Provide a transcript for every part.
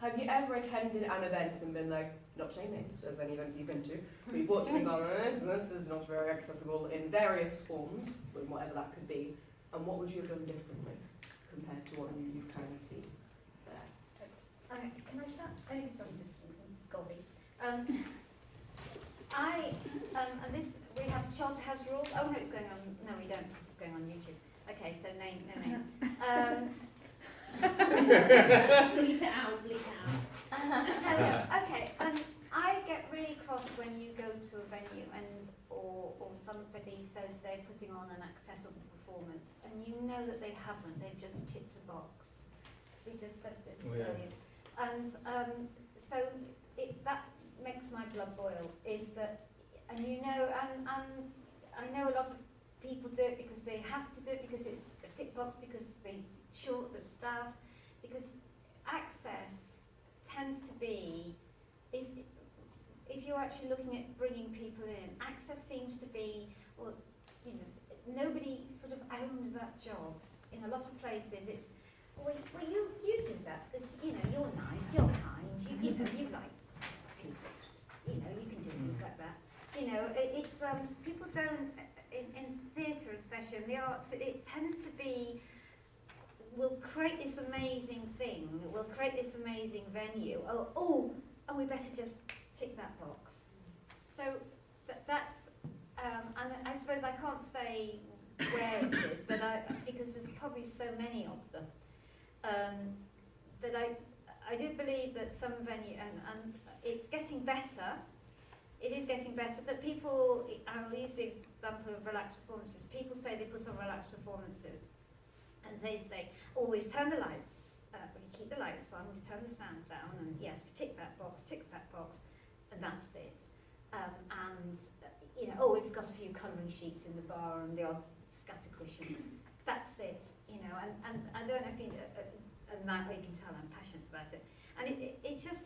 have you ever attended an event and been like, not to name names of any events you've been to, but you've walked in and gone, this is not very accessible in various forms, whatever that could be, and what would you have done differently compared to what you've kind of seen there? Can I start? I think I'm just gobby. And this, we have Charterhouse rules. Oh no, it's going on. No, we don't, because it's going on YouTube. Okay, so no names. Bleep it out, bleep it out. Okay, I get really cross when you go to a venue or somebody says they're putting on an accessible performance, and you know that they haven't. They've just ticked a box. We just said this earlier, and so that makes my blood boil. Is that, and you know, and I know a lot of people do it because they have to do it because it's a tick box, because they're short of staff, because access tends to be, if you're actually looking at bringing people in, access seems to be, well, you know, nobody sort of owns that job. In a lot of places it's, well you do that, because, you know, you're nice, you're kind, you know, you like people, you know, you can do things like that. You know, it's, people don't, in theatre especially, in the arts, it tends to be, we'll create this amazing thing, we'll create this amazing venue, oh, we better just tick that box. So that's, and I suppose I can't say where it is, but because there's probably so many of them. But I do believe that some venue, and it's getting better, it is getting better, but people, I'll use the example of relaxed performances. People say they put on relaxed performances, and they say, oh, we've turned the lights, we keep the lights on, we've turned the sound down, and yes, we tick that box, and that's it. And, you know, oh, we've got a few colouring sheets in the bar and the odd scatter cushion. That's it, you know, and I don't know if you, and that way you can tell I'm passionate about it. And it just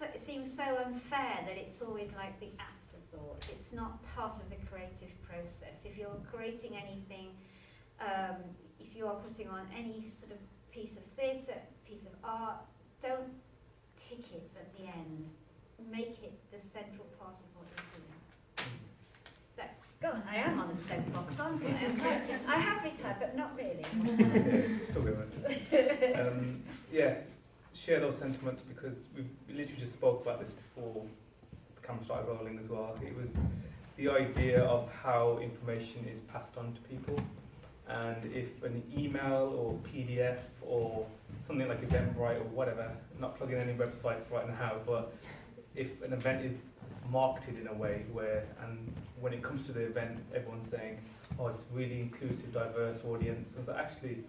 it seems so unfair that it's always like the afterthought. It's not part of the creative process. If you're creating anything, if you are putting on any sort of piece of theatre, piece of art, don't tick it at the end. Make it the central part of what you're doing. So, God, I am on a soapbox, aren't I? I have retired, but not really. Still going. Yeah, share those sentiments, because we literally just spoke about this before the camera started rolling as well. It was the idea of how information is passed on to people, and if an email or PDF or something like Eventbrite or whatever, not plugging any websites right now, but if an event is marketed in a way where, and when it comes to the event, everyone's saying, oh, it's really inclusive, diverse audience, and so actually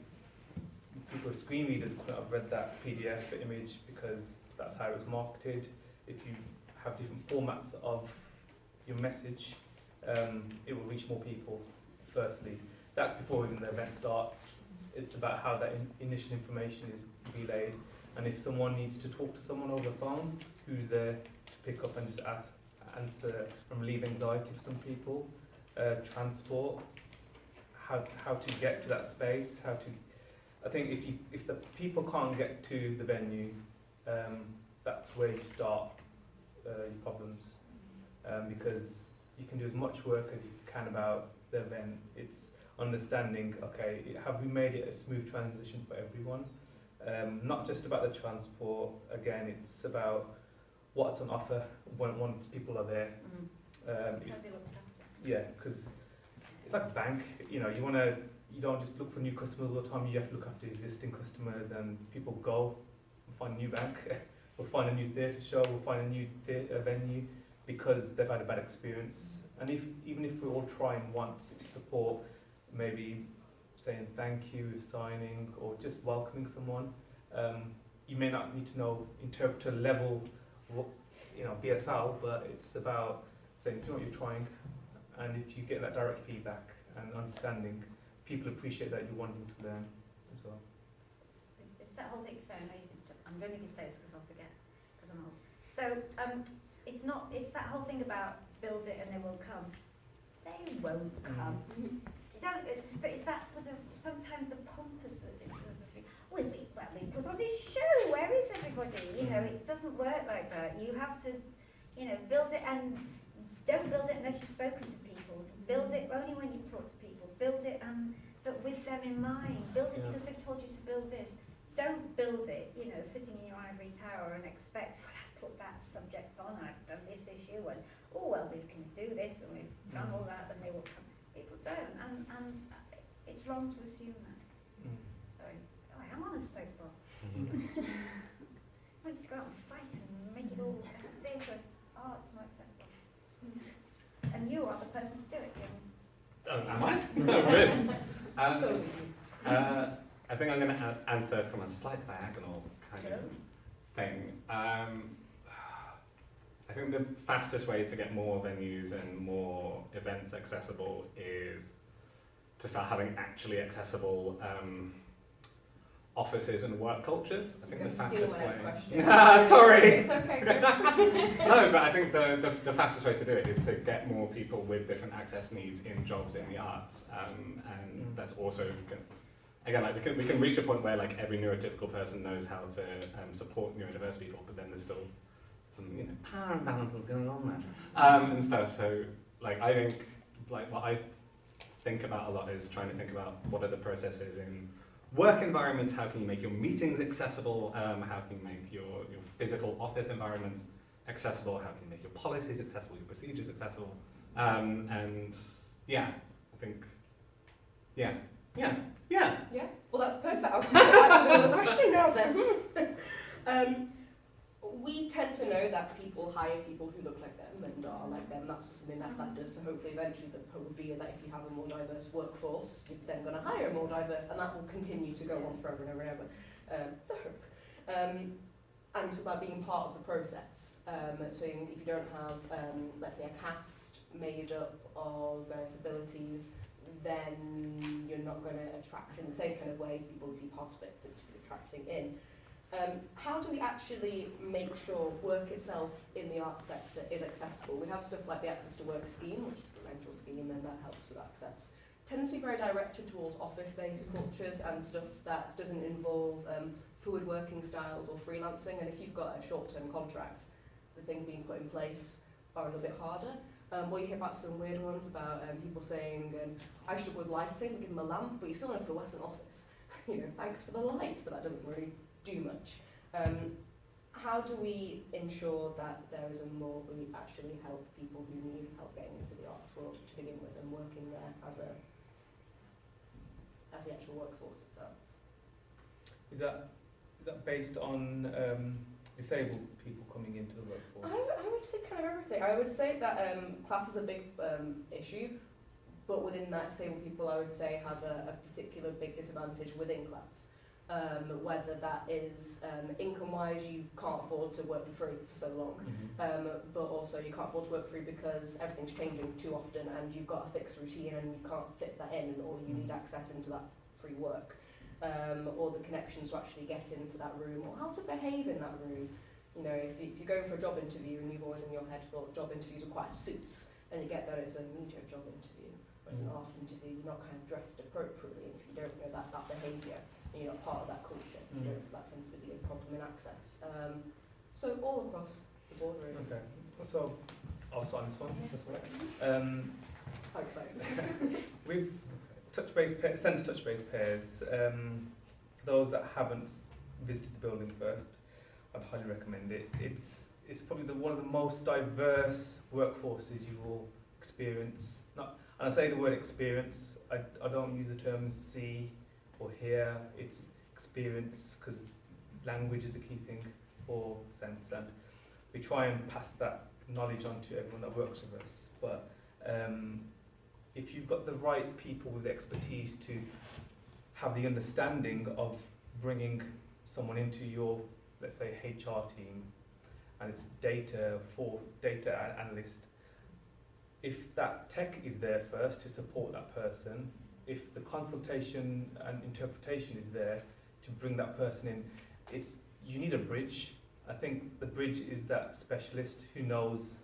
people with screen readers couldn't have read that PDF image because that's how it was marketed. If you have different formats of your message, it will reach more people, firstly. That's before even the event starts. It's about how that initial information is relayed, and if someone needs to talk to someone over the phone, who's there to pick up and just answer and relieve anxiety for some people. Transport, how to get to that space, I think if the people can't get to the venue, that's where you start your problems, because you can do as much work as you can about the event. It's understanding, okay, have we made it a smooth transition for everyone? Not just about the transport, again, it's about what's on offer once people are there. Yeah, because it's like a bank, you know, you don't just look for new customers all the time, you have to look after existing customers, and people go and find a new bank, we'll find a new theatre show, we'll find a new venue, because they've had a bad experience. And even if we all try and want to support, maybe saying thank you, signing, or just welcoming someone, you may not need to know interpreter level, you know, BSL, but it's about saying, do you know what, you're trying, and if you get that direct feedback and understanding, people appreciate that you're wanting to learn as well. It's that whole thing, so I'm going to say this because I'll forget, because I'm old. So it's that whole thing about build it and they will come. They won't come. It's that sort of, sometimes the pompous that it does. We put on this show, where is everybody? You know, it doesn't work like that. You have to, you know, build it, and don't build it unless you've spoken to people. Build it only when you've talked to people. Build it, but with them in mind. Build it because they've told you to build this. Don't build it, you know, sitting in your ivory tower and expect, well, I've put that subject on, I've done this issue, and oh well, we can do this, and we've done all that, and they will come. People don't, and it's wrong to assume that. Sorry, I am on a soapbox. I need to go out and fight and make it all theatre, arts more acceptable. And you are the person to do it, Jim. Oh, am I? No, really? So, I think I'm going to answer from a slight diagonal kind of thing. I think the fastest way to get more venues and more events accessible is to start having actually accessible offices and work cultures. I think the fastest way. Sorry. It's okay. No, but I think the fastest way to do it is to get more people with different access needs in jobs in the arts, and that's also again, like we can reach a point where like every neurotypical person knows how to support neurodiverse people, but then there's still some power imbalances going on there and stuff. So like I think like what I think about a lot is trying to think about what are the processes in work environments. How can you make your meetings accessible? How can you make your physical office environments accessible? How can you make your policies accessible, your procedures accessible? And yeah, I think yeah. Well, that's perfect. I'll come back to another question now then. We tend to know that people hire people who look like them and are like them. That's just something that does. So hopefully eventually the hope would be that if you have a more diverse workforce, you're then going to hire a more diverse, and that will continue to go on forever and ever and ever. The hope. And so by being part of the process, so if you don't have, let's say, a cast made up of various abilities, then you're not going to attract in the same kind of way people see part of it to be attracting in. How do we actually make sure work itself in the arts sector is accessible? We have stuff like the Access to Work scheme, which is the rental scheme, and that helps with access. Tends to be very directed towards office-based cultures and stuff that doesn't involve fluid working styles or freelancing. And if you've got a short-term contract, the things being put in place are a little bit harder. Or you hear about some weird ones about people saying, I struggle with lighting, give them a lamp, but you still want a fluorescent office. Thanks for the light, but that doesn't really do much. How do we ensure that there is a more, we actually help people who need help getting into the arts world to begin with and working there as the actual workforce itself? Is that based on disabled people coming into the workforce? I would say kind of everything. I would say that class is a big issue, but within that, disabled people, I would say, have a particular big disadvantage within class. Whether that is income-wise, you can't afford to work for free for so long, but also you can't afford to work free because everything's changing too often and you've got a fixed routine and you can't fit that in, or you need access into that free work, or the connections to actually get into that room, or how to behave in that room. If you're going for a job interview and you've always in your head thought job interviews require suits, and you get there it's a media job interview, or it's an art interview, you're not kind of dressed appropriately, and if you don't know that behaviour, and you're not part of that culture, that tends to be a problem in access. So all across the board, really. Okay, so I'll start on this one. That's right. How exciting. With sense touch-based pairs, those that haven't visited the building first, I'd highly recommend it. It's probably one of the most diverse workforces you will experience. And I say the word experience, I don't use the terms see or hear, it's experience, because language is a key thing for sense, and we try and pass that knowledge on to everyone that works with us. But if you've got the right people with expertise to have the understanding of bringing someone into your, let's say, HR team, and it's data analyst, if that tech is there first to support that person, if the consultation and interpretation is there to bring that person in, you need a bridge. I think the bridge is that specialist who knows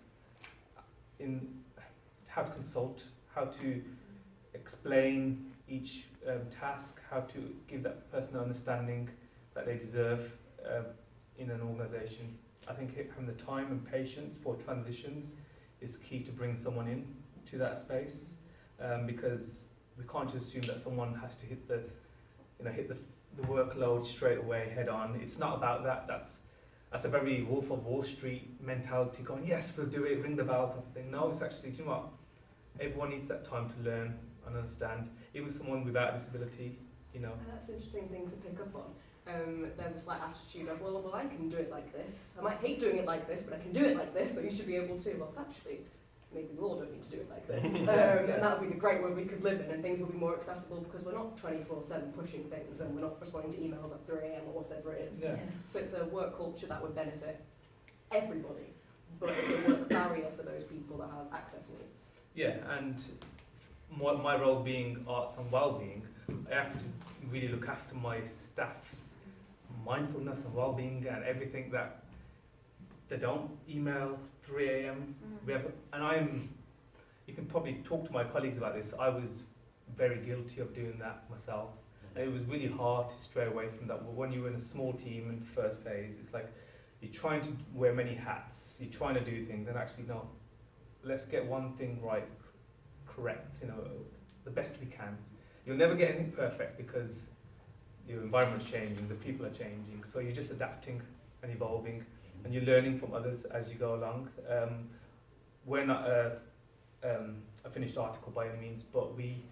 how to consult, how to explain each task, how to give that person an understanding that they deserve, in an organisation. I think having the time and patience for transitions is key to bring someone in to that space, because we can't just assume that someone has to hit the workload straight away head on. It's not about that. That's a very Wolf of Wall Street mentality, going, yes, we'll do it, ring the bell type of thing. No, it's actually, do you know what? Everyone needs that time to learn and understand. Even someone without a disability, you know. And that's an interesting thing to pick up on. There's a slight attitude of, well, I can do it like this. I might hate doing it like this, but I can do it like this, so you should be able to. Well, it's actually, maybe we all don't need to do it like this. And that would be the great world we could live in, and things will be more accessible because we're not 24/7 pushing things, and we're not responding to emails at 3 AM or whatever it is. Yeah. So it's a work culture that would benefit everybody, but it's a work barrier for those people that have access needs. Yeah, and my role being arts and well-being, I have to really look after my staff's mindfulness and well-being and everything that they don't email 3 AM. We have, and you can probably talk to my colleagues about this, I was very guilty of doing that myself. And it was really hard to stray away from that. When you're in a small team in the first phase, it's like you're trying to wear many hats, you're trying to do things, and actually no, let's get one thing right, correct, the best we can. You'll never get anything perfect because your environment's changing, the people are changing, so you're just adapting and evolving, and you're learning from others as you go along. We're not a finished article by any means, but we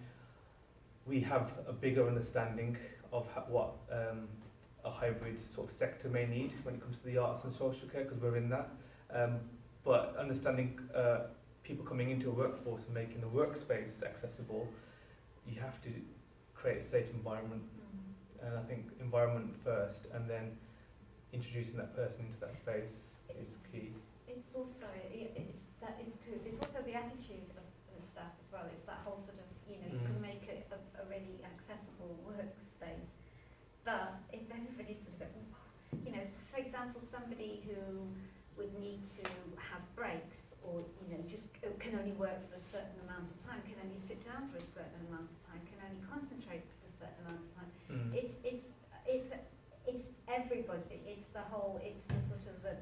have a bigger understanding of what a hybrid sort of sector may need when it comes to the arts and social care, because we're in that. But understanding people coming into a workforce and making the workspace accessible, you have to create a safe environment. And I think environment first, and then introducing that person into that space is key. It's also it's also the attitude of the staff as well. It's that whole sort of, you can make it a really accessible workspace, but if everybody's sort of, so for example, somebody who would need to have breaks, or just can only work for a certain amount of time, can only sit down for a certain amount of time, can only concentrate for a certain amount of time. It's everybody. It's the sort of the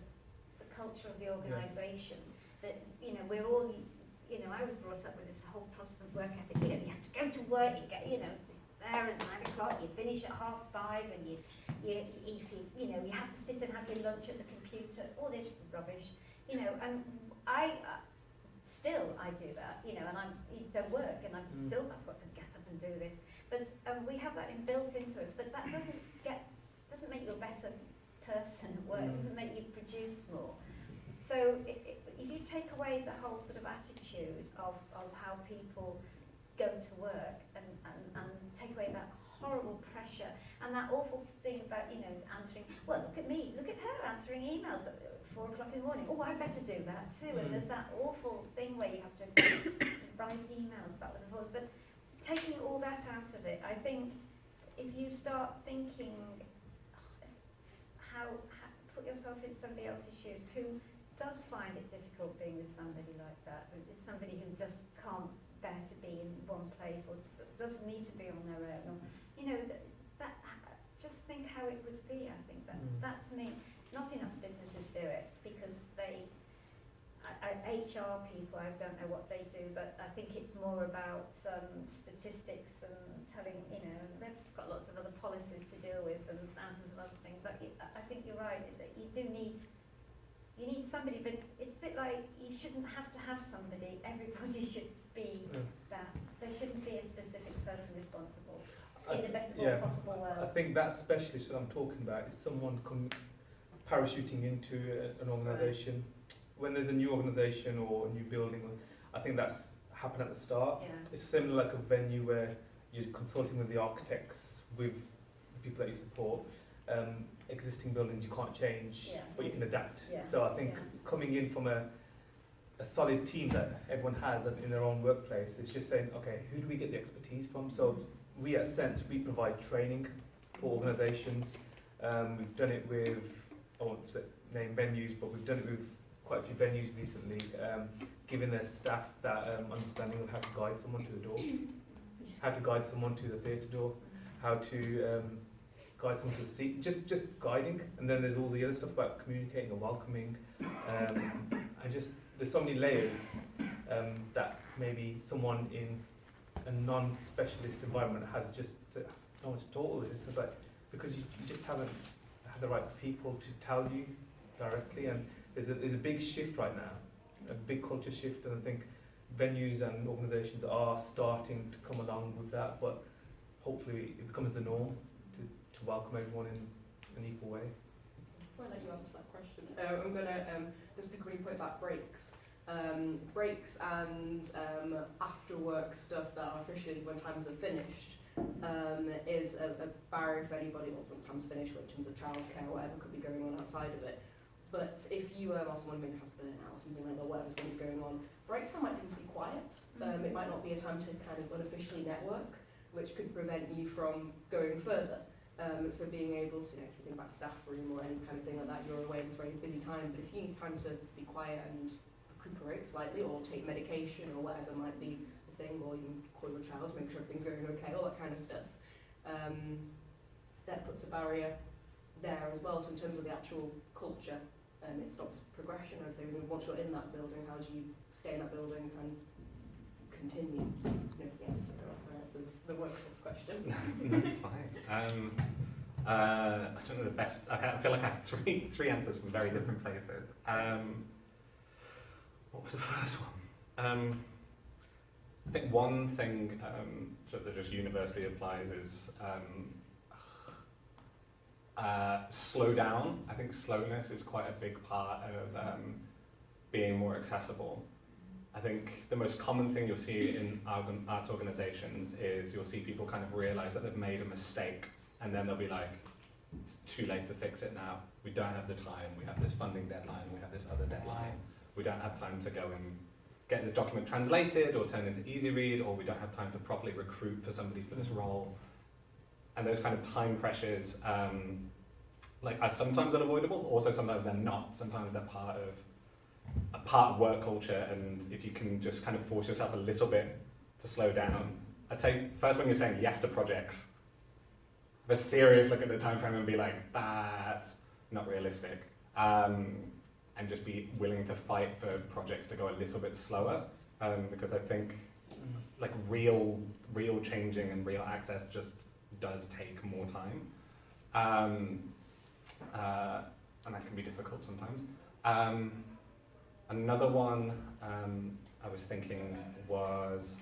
culture of the organisation that we're all. I was brought up with this whole Protestant work ethic. You have to go to work. You get there at 9 o'clock. You finish at 5:30, and you have to sit and have your lunch at the computer. All this rubbish. And I do that. And I don't work, and I've got to get up and do this. But we have that built into us. But that doesn't make you a better person at work. It doesn't make you produce more. So if you take away the whole sort of attitude of how people go to work and take away that horrible pressure and that awful thing about answering. Well, look at me. Look at her answering emails at 4 o'clock in the morning. Oh, I better do that too. And there's that awful thing where you have to write emails backwards and forwards. But taking all that out of it, I think if you start thinking how put yourself in somebody else's shoes who does find it difficult being with somebody like that. It's somebody who just can't bear to be in one place or doesn't need to be on their own. Or, that just think how it would be. I think that's me. Not enough businesses do it because HR people, I don't know what they do, but I think it's more about statistics and telling, they've got lots of other policies to deal with and thousands of other things. I think you're right, that you need somebody, but it's a bit like you shouldn't have to have somebody. Everybody should be that. There shouldn't be a specific person responsible in the best possible world. I think that specialist that I'm talking about is someone parachuting into an organisation. Right. When there's a new organisation or a new building, I think that's happened at the start. Yeah. It's similar like a venue where you're consulting with the architects, with the people that you support. Existing buildings you can't change, but you can adapt. Yeah. So I think coming in from a solid team that everyone has in their own workplace, it's just saying, okay, who do we get the expertise from? So we at Sense, we provide training for organisations. We've done it with, I won't name venues, but we've done it with quite a few venues recently, giving their staff that understanding of how to guide someone to the door, how to guide someone to the theatre door, how to guide someone to a seat, just guiding, and then there's all the other stuff about communicating and welcoming, and just there's so many layers that maybe someone in a non-specialist environment has just no one's taught all this. It's like, because you just haven't had the right people to tell you directly, and there's a big shift right now, a big culture shift, and I think venues and organisations are starting to come along with that, but hopefully it becomes the norm to welcome everyone in an equal way. Before I let you answer that question, I'm going to just pick when you point about breaks. Breaks and after work stuff that are officially when times are finished is a barrier for anybody, or when times finished, in terms of childcare or whatever could be going on outside of it. But if you are someone who has burnout or something like that, whatever's going to be going on, break time might need to be quiet. It might not be a time to kind of unofficially network, which could prevent you from going further. So being able to, if you think about a staff room or any kind of thing like that, you're away, it's a very busy time, but if you need time to be quiet and recuperate slightly, or take medication or whatever might be the thing, or even call your child to make sure everything's going okay, all that kind of stuff, that puts a barrier there as well. So in terms of the actual culture, it stops progression. I would say, once you're in that building, how do you stay in that building and continue? Yes, that's the workforce question. No, it's fine. I don't know the best. I feel like I have three answers from very different places. What was the first one? I think one thing that just universally applies is slow down. I think slowness is quite a big part of being more accessible. I think the most common thing you'll see in arts organisations is you'll see people kind of realise that they've made a mistake, and then they'll be like, it's too late to fix it now. We don't have the time. We have this funding deadline. We have this other deadline. We don't have time to go and get this document translated or turned into easy read, or we don't have time to properly recruit for somebody for this role. And those kind of time pressures are sometimes unavoidable, also sometimes they're not. Sometimes they're part of work culture, and if you can just kind of force yourself a little bit to slow down. I'd say first, when you're saying yes to projects, have a serious look at the time frame and be like, that's not realistic. And just be willing to fight for projects to go a little bit slower, because I think like real changing and real access just does take more time, and that can be difficult sometimes. Another one I was thinking was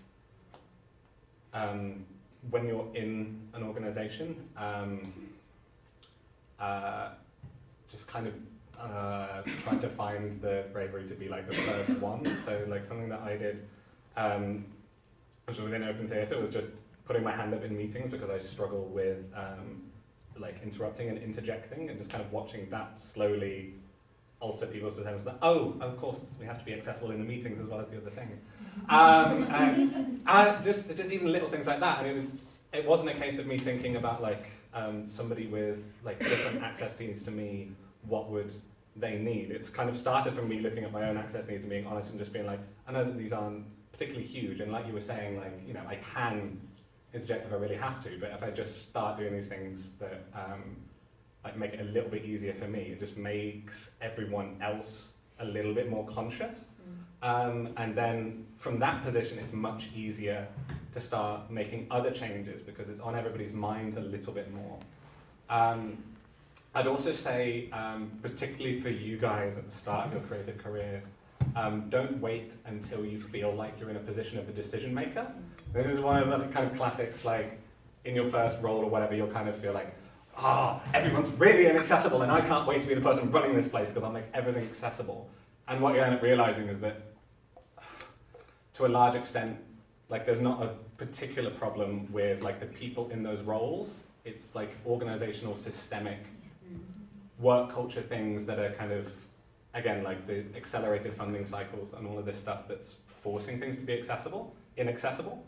when you're in an organisation, just kind of trying to find the bravery to be like the first one. So like something that I did, which was within Open Theatre, was just putting my hand up in meetings, because I struggle with like interrupting and interjecting, and just kind of watching that slowly alter people's perceptions. Like, oh, of course, we have to be accessible in the meetings as well as the other things. And just even little things like that. And it wasn't a case of me thinking about like somebody with like different access needs to me, what would they need? It's kind of started from me looking at my own access needs and being honest and just being like, I know that these aren't particularly huge, and like you were saying, like, you know, I can interject if I really have to, but if I just start doing these things that like make it a little bit easier for me, it just makes everyone else a little bit more conscious. And then from that position, it's much easier to start making other changes, because it's on everybody's minds a little bit more. I'd also say, particularly for you guys at the start of your creative careers, don't wait until you feel like you're in a position of a decision maker. This is one of the kind of classics, like in your first role or whatever, you'll kind of feel like, everyone's really inaccessible and I can't wait to be the person running this place because I'll make everything accessible. And what you end up realizing is that, to a large extent, like there's not a particular problem with like the people in those roles. It's like organizational, systemic work culture things that are kind of, again, like the accelerated funding cycles and all of this stuff that's forcing things to be inaccessible.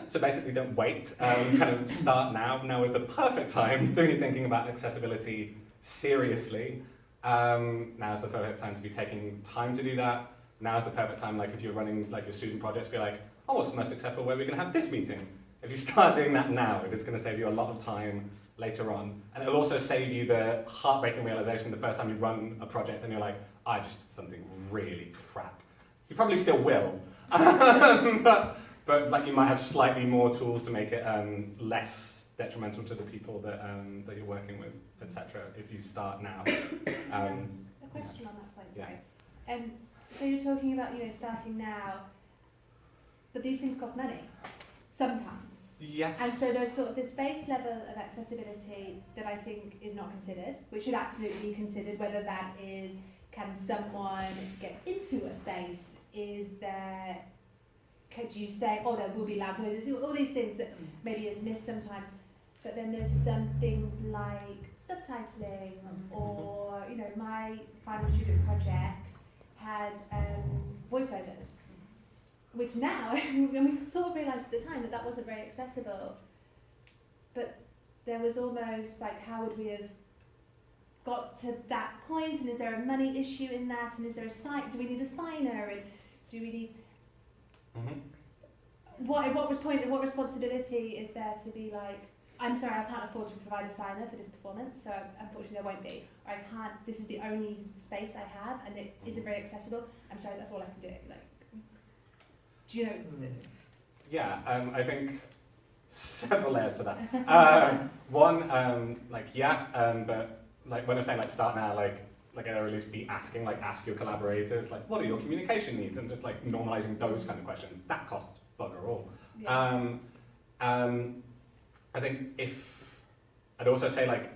So basically don't wait, kind of start now. Now is the perfect time to be thinking about accessibility seriously. Now is the perfect time to be taking time to do that. Now is the perfect time, like if you're running like your student projects, be like, oh, what's the most accessible way we can have this meeting? if you start doing that now, it is going to save you a lot of time later on, and it'll also save you the heartbreaking realization the first time you run a project and you're like, I just did something really crap. You probably still will, but like you might have slightly more tools to make it less detrimental to the people that that you're working with, etc. If you start now. Yes, a question on that point, sorry. So you're talking about, starting now, but these things cost money, sometimes. Yes. And so there's sort of this base level of accessibility that I think is not considered, which should absolutely be considered, whether that is, can someone get into a space, could you say, oh, there will be loud noises, all these things that maybe is missed sometimes. But then there's some things like subtitling, or, my final student project had voiceovers, which now, and we sort of realised at the time that wasn't very accessible, but there was almost like, how would we have got to that point, and is there a money issue in that, and is there do we need a signer, and do we need... What responsibility is there to be like, I'm sorry, I can't afford to provide a signer for this performance, so unfortunately there won't be. Or I can't, this is the only space I have and it isn't very accessible. I'm sorry, that's all I can do. Like, do you know? Yeah, I think several layers to that. One, but like when I'm saying like start now, like at the least be asking, like ask your collaborators, like what are your communication needs, and just like normalizing those kind of questions. That costs bugger all. Yeah. I think I'd also say like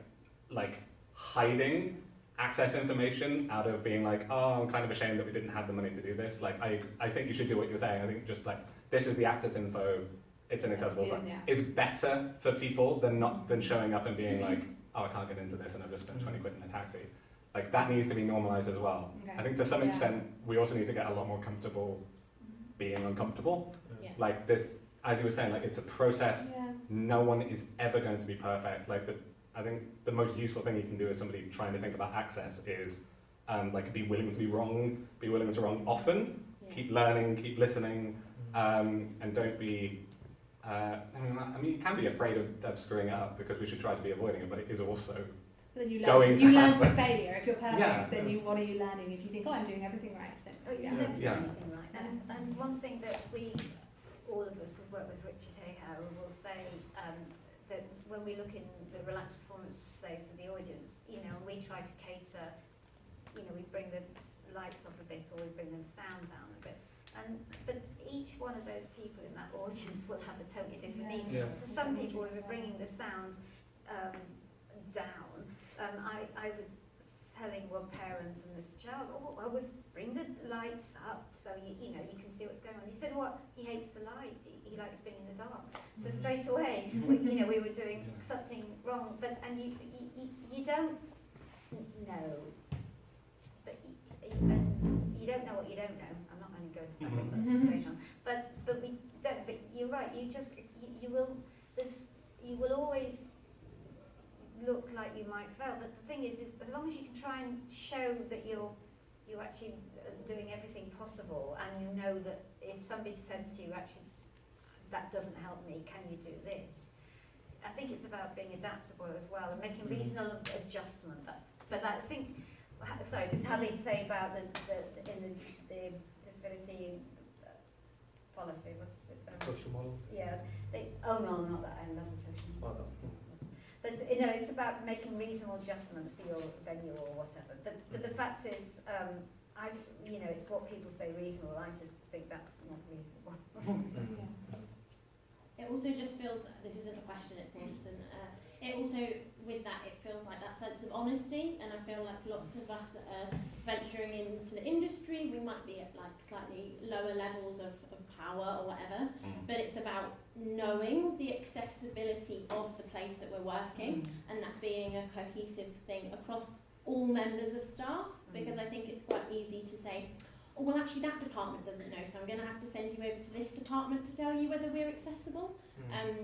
hiding access information out of being like, oh, I'm kind of ashamed that we didn't have the money to do this. Like I think you should do what you're saying. I think just like this is the access info, it's inaccessible. It's better for people than showing up and being like, oh, I can't get into this and I've just spent 20 quid in a taxi. Like that needs to be normalized as well. Okay. I think to some extent we also need to get a lot more comfortable being uncomfortable. Yeah. Like this, as you were saying, like it's a process. Yeah. No one is ever going to be perfect. Like I think the most useful thing you can do as somebody trying to think about access is like be willing to be wrong, be willing to wrong often, keep learning, keep listening, and don't be. I mean, you can be afraid of screwing it up because we should try to be avoiding it, but it is also. Then you Going learn. to You learn happen. from failure. If you're perfect, Yeah. then what are you learning? If you think, oh, I'm doing everything right, then Oh, you yeah. never do Yeah. anything right. And one thing that all of us who've worked with Richard Hazel will say that when we look in the relaxed performance, say for the audience, we try to cater, we bring the lights up a bit or we bring the sound down a bit. But each one of those people in that audience will have a totally different need. Yeah. So some people who are bringing the sound down. I was telling one parent and this child, oh, well, we'll bring the lights up so you can see what's going on. He said, what? He hates the light. He likes being in the dark. So straight away, we were doing something wrong. And you don't know, but you don't know what you don't know. I'm not going to go straight on. But we don't. But you're right. You will always look like you might fail, but the thing is as long as you can try and show that you're actually doing everything possible, and you know that if somebody says to you, actually, that doesn't help me, can you do this? I think it's about being adaptable as well and making reasonable adjustment. But I think, sorry, just how they say about the disability policy. What's it? Social model. Yeah. No, not that. I love the social model. But it's about making reasonable adjustments for your venue or whatever. But the fact is, it's what people say reasonable. I just think that's not reasonable. It also just feels, this isn't a question, it's more just it also, with that, it feels like that sense of honesty, and I feel like lots of us that are venturing into the industry, we might be at like slightly lower levels of power or whatever, but it's about knowing the accessibility of the place that we're working, and that being a cohesive thing across all members of staff, because I think it's quite easy to say, oh, well, actually that department doesn't know, so I'm going to have to send you over to this department to tell you whether we're accessible. And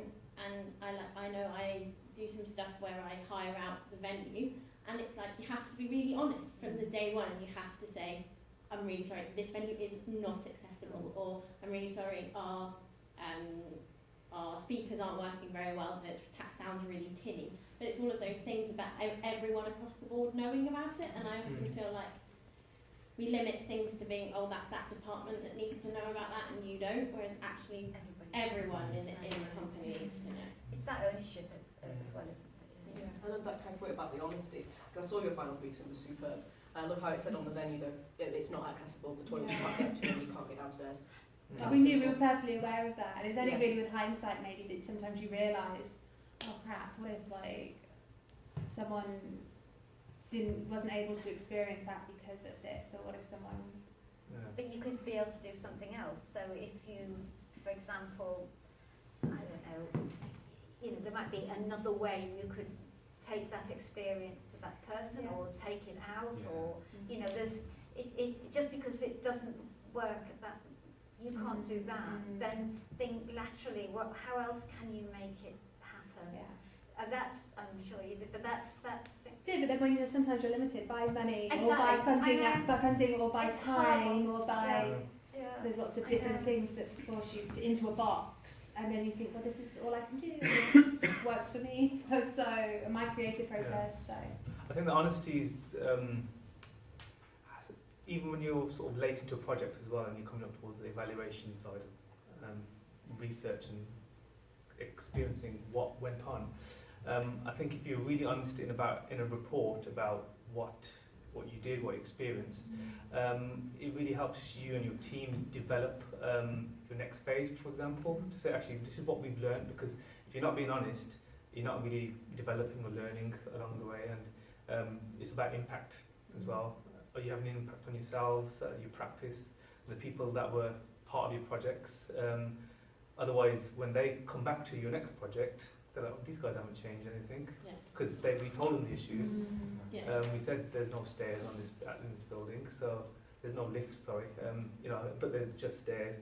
I know I do some stuff where I hire out the venue, and it's like you have to be really honest from the day one, and you have to say, I'm really sorry, this venue is not accessible, or I'm really sorry, our speakers aren't working very well, so it sounds really tinny. But it's all of those things about everyone across the board knowing about it, and I often feel like we limit things to being, oh, that's that department that needs to know about that and you don't, whereas actually everyone in the company needs to know. It's that ownership as well, isn't it? Yeah, I love that kind of point about the honesty. I saw your final piece and it was superb. I love how it said on the venue that it's not accessible, the toilets you can't get to and you can't get downstairs. We were perfectly aware of that, and it's only really with hindsight maybe that sometimes you realise, oh crap, what if like someone wasn't able to experience that because of this, or what if someone... But you could be able to do something else. So if you, for example, I don't know, there might be another way you could take that experience to that person, or take it out, or there's just because it doesn't work at that, you can't do that. Then think laterally, how else can you make it happen? And that's, I'm sure you did, but that's but then when sometimes you're limited by money, exactly. or by funding, or by It's time, horrible. or by Yeah. there's lots of different things that force you into a box, and then you think, well, this is all I can do. This works for me. So my creative process. So I think the honesty is even when you're sort of late into a project as well, and you're coming up towards the evaluation side, research and experiencing what went on. I think if you're really honest in a report about what you did, what you experienced, it really helps you and your teams develop your next phase, for example, to say, actually, this is what we've learned, because if you're not being honest, you're not really developing or learning along the way, and it's about impact as well. Are you having an impact on yourselves, your practice, the people that were part of your projects? Otherwise, when they come back to your next project, they're like, oh, these guys haven't changed anything, because we told them the issues. We said there's no stairs in this building, so there's no lifts. Sorry, but there's just stairs.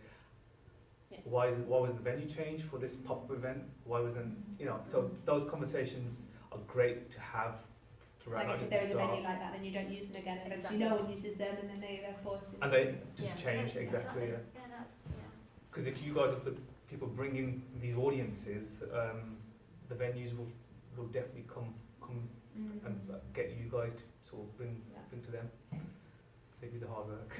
Why wasn't the venue changed for this pop-up event? Why wasn't So those conversations are great to have throughout. I guess if they're in a venue like that, then you don't use them again. Eventually, no one uses them, and then they're forced. And they just change exactly. Because if you guys are the people bringing these audiences, the venues will definitely come and get you guys to sort of bring to them. Save you the hard work.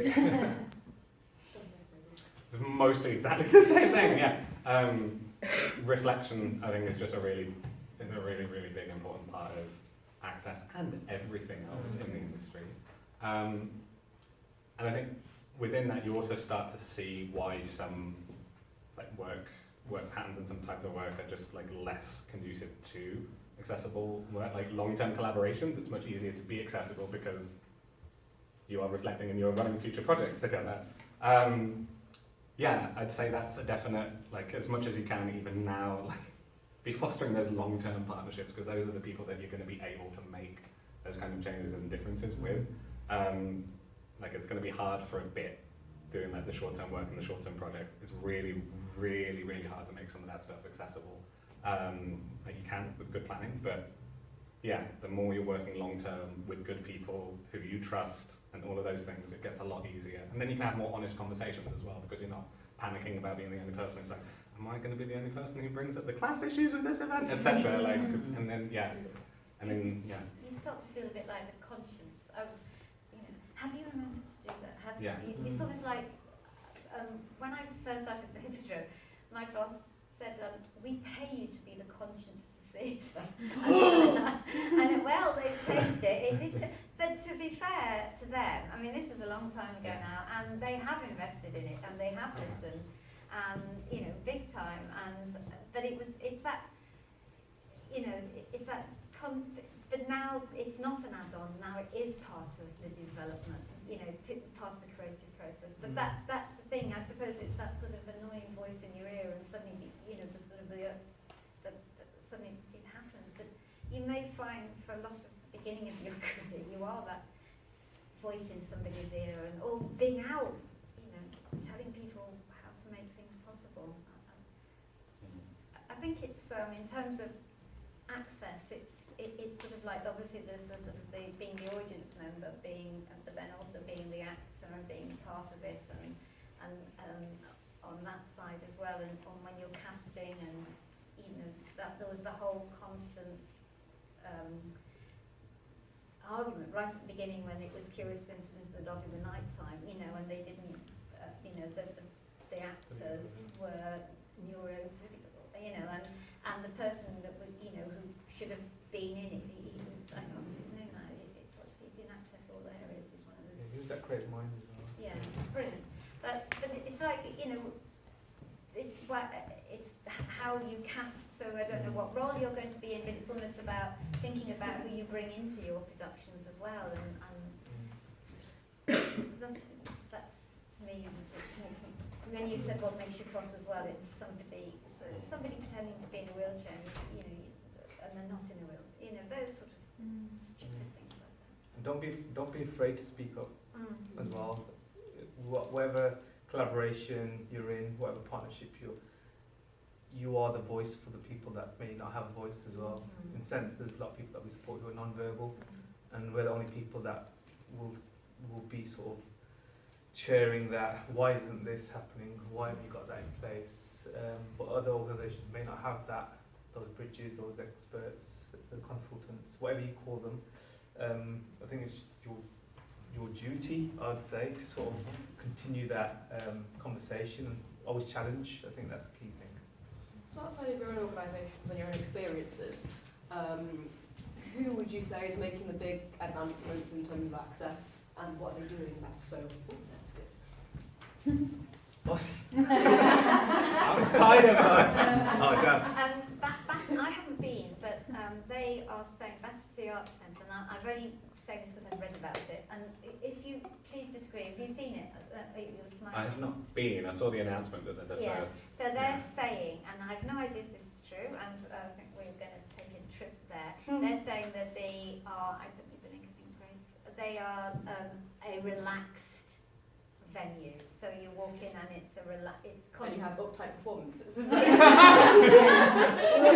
Mostly exactly the same thing. Reflection, I think, is just a really big important part of access and everything else in the industry. And I think within that, you also start to see why some work patterns and some types of work are just less conducive to accessible work. Like long-term collaborations, it's much easier to be accessible because you are reflecting and you're running future projects together. I'd say that's a definite, as much as you can even now, be fostering those long-term partnerships, because those are the people that you're going to be able to make those kind of changes and differences with. It's going to be hard for a bit doing the short-term work and the short-term project. It's really, really, really hard to make some of that stuff accessible. You can with good planning, but the more you're working long-term with good people who you trust and all of those things, it gets a lot easier. And then you can have more honest conversations as well, because you're not panicking about being the only person who's like, am I going to be the only person who brings up the class issues with this event, etc. And then you start to feel a bit like the conscience of, have you remembered to do that? It's almost like when I first started the Hippodrome, my boss said, we pay you to be the conscience of the theatre. And they've changed it. But to be fair to them, I mean, this is a long time ago now, and they have invested in it, and they have listened, and big time. But it's that. But now it's not an add-on. Now it is part of the development. Part of the creative process. But that's the thing. I suppose it's that sort of annoying voice in your ear, and suddenly suddenly it happens. But you may find for a lot of the beginning of your career, you are that voice in somebody's ear, and being out, telling people how to make things possible. I think it's in terms of access, it's sort of obviously there's the sort of being the audience member, but then also being the actor and being part of it, and on that side as well, and on when you're casting and there was the whole constant argument right at the beginning when it was curious incidents of the dog in the night time, you know, and they didn't, you know, the actors were neurotypical, you know, and the person that was, you know, who should have been in it, he was, I don't know his name now, he didn't access all the areas, he's one of the... Yeah, he was that creative mind as well. Yeah, brilliant. But it's like, you know, it's how you cast, so I don't know what role you're going to be in, but it's almost about thinking about who you bring into your productions as well, and that's, to me, just makes me, and then you said what makes you cross as well, it's somebody, so it's somebody pretending to be in a wheelchair, you know, and they're not in a wheelchair, you know, those sort of stupid things like that. And don't be afraid to speak up as well. Whatever collaboration you're in, whatever partnership you are the voice for the people that may not have a voice as well. In a sense, there's a lot of people that we support who are non-verbal, and we're the only people that will be sort of sharing that. Why isn't this happening? Why have you got that in place? But other organisations may not have that. Those bridges, those experts, the consultants, whatever you call them. I think it's your duty, I'd say, to sort of continue that conversation and always challenge. I think that's a key thing. So outside of your own organisations and your own experiences, who would you say is making the big advancements in terms of access, and what they're doing that's so, that's good? Us. Outside of us. Oh, damn. I haven't been, but they are saying, Battersea Arts Centre, and I've only saying this because I've read about it, and if you, please disagree, have you seen it? I have not been. I saw the announcement that the yeah. first... So they're saying, and I have no idea if this is true, and I think we're going to take a trip there, they're saying that they are, I sent you the link, I think, Grace, they are a relaxed venue. So you walk in and it's a it's constant. And you have uptight performances. You walk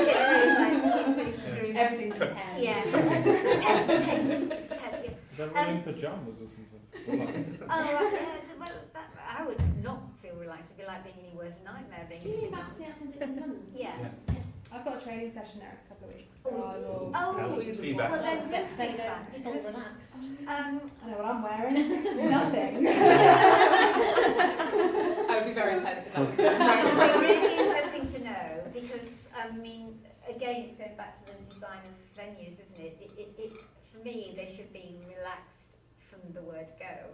in and it's like, everything's 10. Yeah. 10. Is everyone in pyjamas or something? Well, I would not feel relaxed. It'd be like being in your worst nightmare. Do you mean Battersea Arts Centre in London? Yeah. I've got a training session there in a couple of weeks, so I will... please feedback. Well, then do Better feedback, Full because relaxed. I know what I'm wearing. Nothing. I would be very tense if that was it would be really interesting to know, because, I mean, again, it's going back to the design of venues, isn't it? It for me, they should be relaxed from the word go.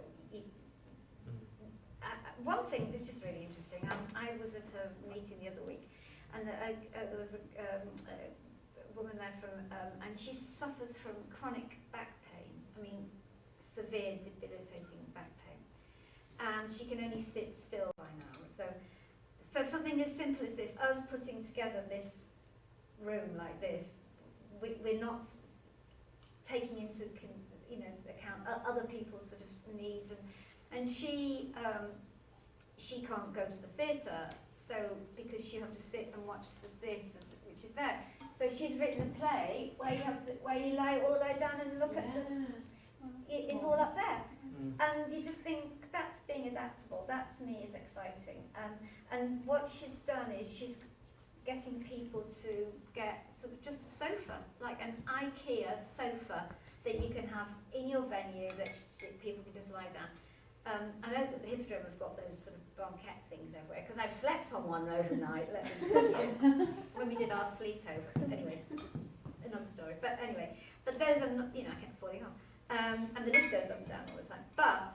One thing, this is really interesting, I was at a meeting the other week, and there was a woman there from, and she suffers from chronic back pain, I mean, severe debilitating back pain, and she can only sit still by now. So something as simple as this, us putting together this room like this, we're not taking into account other people's sort of needs, and she can't go to the theatre, so because you have to sit and watch the theatre which is there. So she's written a play where you lie down and look at it's all up there, and you just think that's being adaptable. That to me is exciting, and what she's done is she's getting people to get sort of just a sofa, like an IKEA sofa that you can have in your venue that people can just lie down. I know that the Hippodrome have got those sort of banquette things everywhere, because I've slept on one overnight, let me tell you, when we did our sleepover. Anyway, another story. But anyway, but those are not, I kept falling off. And the lift goes up and down all the time. But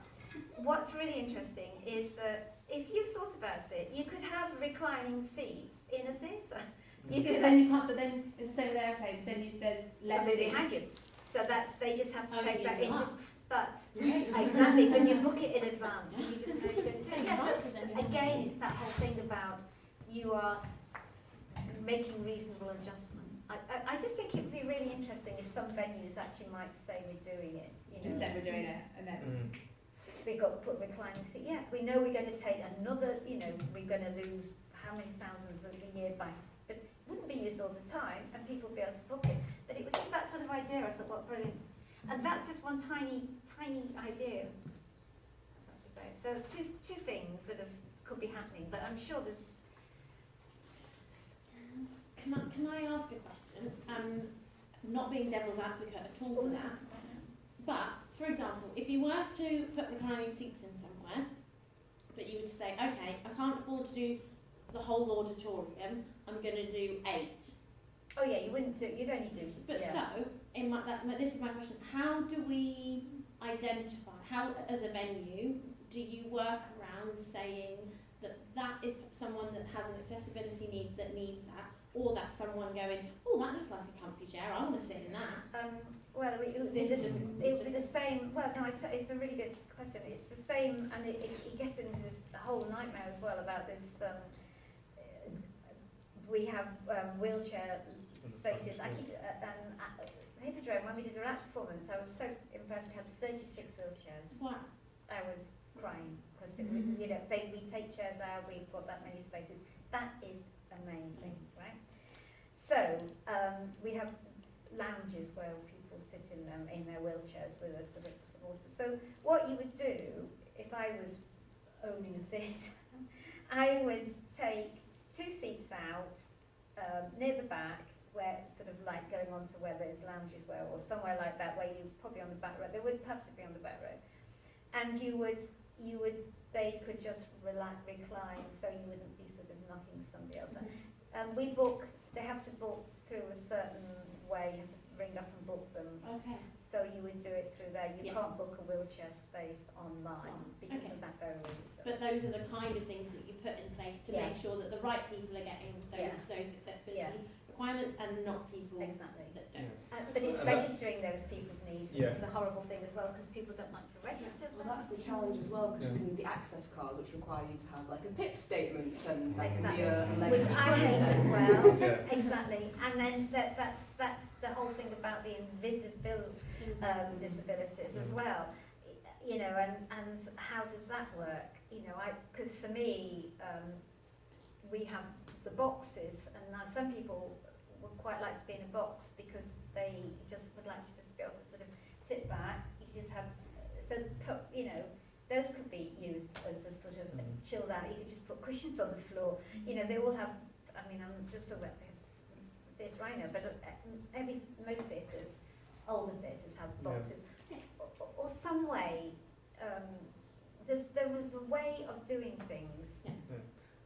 what's really interesting is that if you thought about it, you could have reclining seats in a theatre. But then you can't, but then it's the same with airplanes, then there's less Somebody seats. behind you. So they just have to take that into... Relax. But exactly, when you book it in advance, you just know you're going to say, again, it's that whole thing about you are making reasonable adjustment. I just think it would be really interesting if some venues actually might say we're doing it. Just said we're doing it, and then... We've got to put reclining seat. Yeah, we know we're going to take another, we're going to lose how many thousands a year by, but it wouldn't be used all the time, and people would be able to book it. But it was just that sort of idea. I thought, what brilliant. And that's just one tiny idea. So there's two things that could be happening, but I'm sure there's... Can I ask a question? not being devil's advocate at all for that. But, for example, if you were to put reclining seats in somewhere, but you were to say, okay, I can't afford to do the whole auditorium, I'm going to do 8. Oh yeah, you'd only do, But yeah. so, this is my question, how do we identify, how as a venue, do you work around saying that is someone that has an accessibility need that needs that, or that's someone going, oh, that looks like a comfy chair, I want to sit in that. Well, it would be the same. Well, no, it's a really good question. It's the same, and it gets into this whole nightmare as well about this. We have wheelchair spaces. I keep Hippodrome, when we did the rap performance, I was so impressed. We had 36 wheelchairs. Wow. I was crying because we take chairs out. We've got that many spaces. That is amazing, right? So we have lounges where people sit in their wheelchairs with us sort of supporters. So what you would do if I was owning a theatre, I would take 2 seats out near the back, where sort of like going on to where those lounges were, or somewhere like that, where you probably on the back row. They would have to be on the back row, and they could just recline, so you wouldn't be sort of knocking somebody over. They have to book through a certain way. You have to ring up and book them. Okay. So you would do it through there. You Yeah. can't book a wheelchair space online because of that very reason. But those are the kind of things that you put in place to Yeah. make sure that the right people are getting those accessibility requirements and not people Exactly. that don't. But it's registering those people's needs, which Yeah. is a horrible thing as well, because people don't like to register Well, them. that's the challenge as well, because you need the access card, which require you to have like a PIP statement and that can be Exactly. a Which I hate as process. well. Yeah. Exactly. And then that's the whole thing about the invisible disabilities as well. You know, and how does that work? You know, because for me, we have the boxes, and now some people would quite like to be in a box because they just would like to just be able to sort of sit back. You just have, those could be used as a sort of chilled out. You could just put cushions on the floor. You know, they all have. I mean, I'm just talking about the theatre I know, but most theatres, older theatres have boxes, or some way. There was a way of doing things.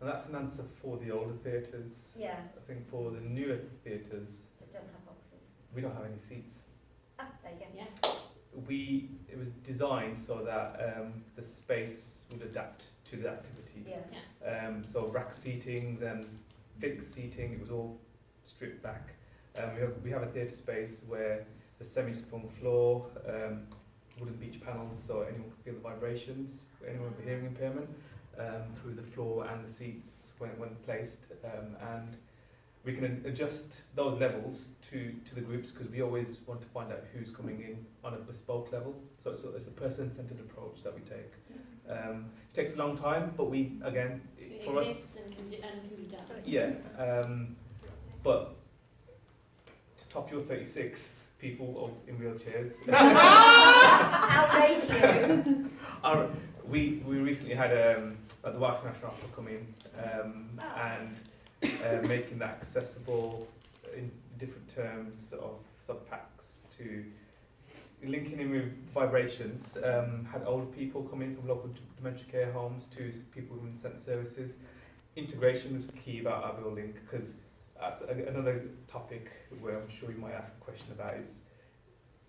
And that's an answer for the older theatres. Yeah. I think for the newer theatres, That don't have boxes. we don't have any seats. There you go. Yeah. It was designed so that the space would adapt to the activity. Yeah. So rack seatings and fixed seating, it was all stripped back. We have a theatre space where the semi-sprung floor, wooden beach panels, so anyone can feel the vibrations, anyone with a hearing impairment, through the floor and the seats when placed, and we can adjust those levels to the groups, because we always want to find out who's coming in on a bespoke level. So it's a person-centered approach that we take. It takes a long time, but It for us, exists and can be done. yeah. But to top your 36 people in wheelchairs, Outrageous. we recently had the Welsh National Opera come in and making that accessible in different terms of sub-packs to linking in with vibrations. Had older people come in from local dementia care homes to people with sense services. Integration was key about our building, because that's another topic where I'm sure you might ask a question about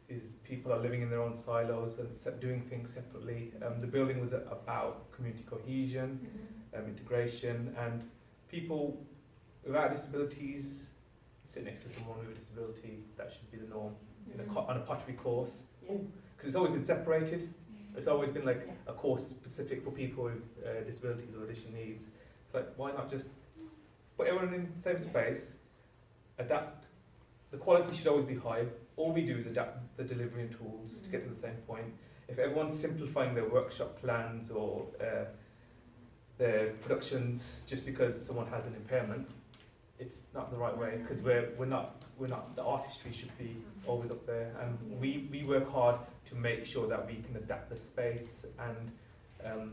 is people are living in their own silos and doing things separately. The building was about community cohesion, integration, and people without disabilities sit next to someone with a disability. That should be the norm on a pottery course, because it's always been separated. It's always been like a course specific for people with disabilities or additional needs. It's like, why not just put everyone in the same space, adapt. The quality should always be high. All we do is adapt the delivery and tools to get to the same point. If everyone's simplifying their workshop plans or their productions just because someone has an impairment, it's not the right way, because we're not the artistry should be always up there, and we work hard to make sure that we can adapt the space and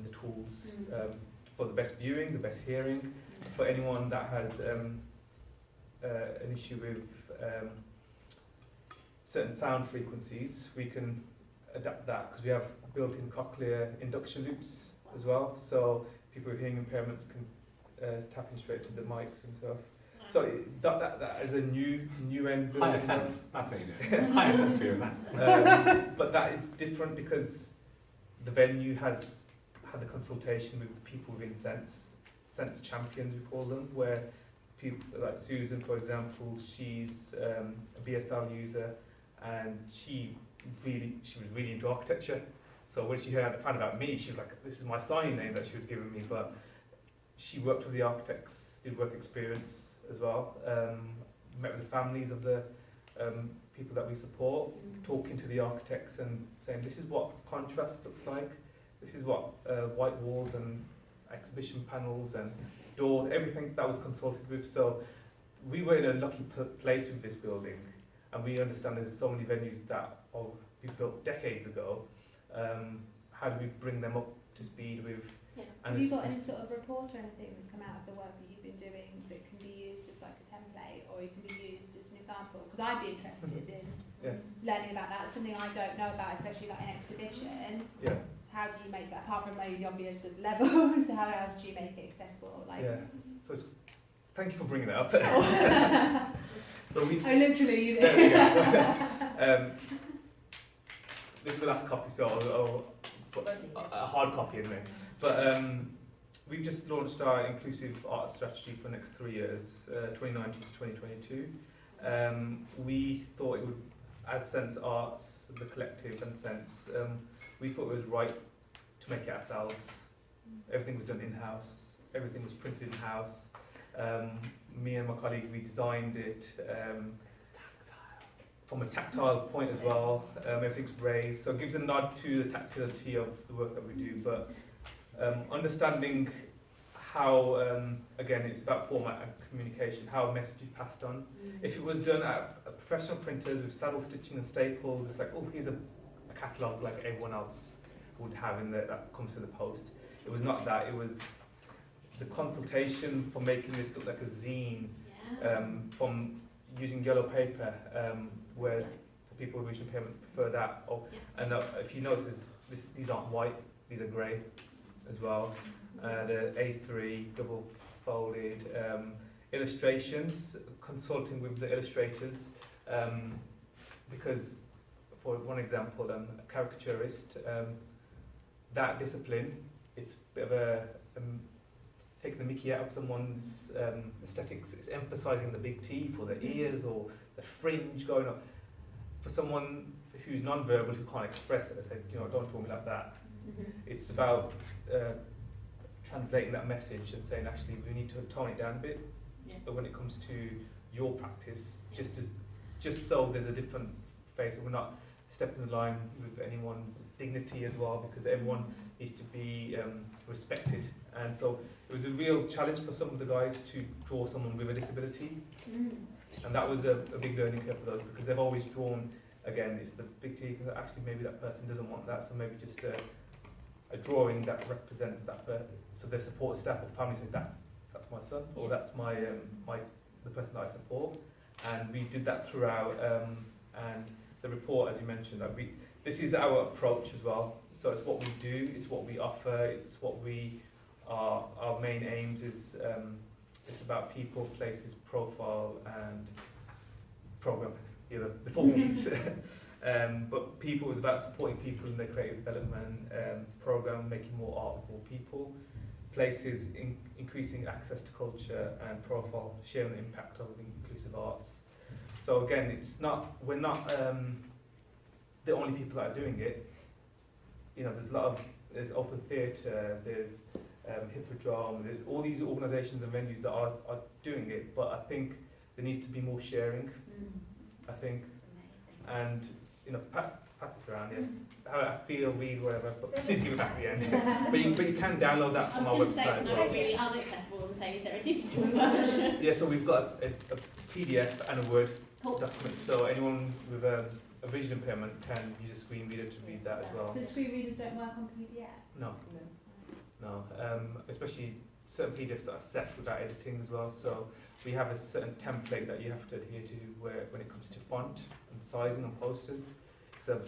the tools for the best viewing, the best hearing. For anyone that has an issue with certain sound frequencies, we can adapt that because we have built-in cochlear induction loops as well. So people with hearing impairments can tap in straight to the mics and stuff. So that is a new end building. Higher sense. That's how you do it. Higher sense view of that. But that is different because the venue has had a consultation with the people within Sense champions, we call them, where people like Susan, for example, she's a BSL user, and she was really into architecture. So when she found about me, she was like, "This is my sign name that she was giving me." But she worked with the architects, did work experience as well. Met with the families of the people that we support, talking to the architects and saying, "This is what contrast looks like. This is what white walls and exhibition panels and doors, everything that was consulted with." So we were in a lucky place with this building, and we understand there's so many venues that we built decades ago. How do we bring them up to speed with? Yeah. Have you got any sort of report or anything that's come out of the work that you've been doing that can be used as like a template, or you can be used as an example? Because I'd be interested in learning about that. It's something I don't know about, especially like an exhibition. Yeah. How do you make that, apart from maybe the obvious of levels, how else do you make it accessible? Like, Yeah. So thank you for bringing that up. So we. I literally, you There we go. This is the last copy, so I'll put a hard copy in there. But we've just launched our inclusive art strategy for the next 3 years, 2019 to 2022. We thought it would, as Sense Arts, the collective and Sense, we thought it was right to make it ourselves. Everything was done in-house, everything was printed in-house. Me and my colleague, we designed it from a tactile point as well. Everything's raised, so it gives a nod to the tactility of the work that we do, but understanding how, again, it's about format and communication, how a message is passed on. If it was done at professional printers with saddle stitching and staples, it's like, oh, here's a catalogue like everyone else would have that comes to the post. It was not that, it was the consultation for making this look like a zine, from using yellow paper, whereas for people with vision impairment prefer that. And if you notice, these aren't white, these are grey as well. The A3 double folded illustrations, consulting with the illustrators, because for one example, a caricaturist, that discipline, it's a bit of a taking the mickey out of someone's aesthetics. It's emphasising the big teeth or the ears or the fringe going on. For someone who's non-verbal, who can't express it, I say, don't draw me like that. It's about translating that message and saying, actually, we need to tone it down a bit. But when it comes to your practice, just so there's a different face, and we're not stepping the line with anyone's dignity as well, because everyone needs to be respected. And so it was a real challenge for some of the guys to draw someone with a disability. And that was a big learning curve for those, because they've always drawn, again, it's the big teeth, and actually maybe that person doesn't want that, so maybe just a drawing that represents that. So their support staff or family say, that's my son, or that's the person that I support. And we did that throughout, and the report, as you mentioned, this is our approach as well. So it's what we do, it's what we offer, it's what our main aims is. It's about people, places, profile, and program. The four P's. But people is about supporting people in their creative development. Program, making more art with more people. Places, increasing access to culture, and profile, sharing the impact of inclusive arts. So again, we're not the only people that are doing it. There's open theatre, there's Hippodrome, there's all these organisations and venues that are doing it, but I think there needs to be more sharing. I think, and pass this around, how I feel, read, whatever, but please give it back at the end. but you can download that from our website as well. I really are accessible and say, is there a digital version? Yeah, so we've got a PDF and a Word document, so anyone with a vision impairment can use a screen reader to read that as well. So screen readers don't work on PDF? No. Especially certain PDFs that are set without editing as well. So we have a certain template that you have to adhere to when it comes to font and sizing on posters. It's a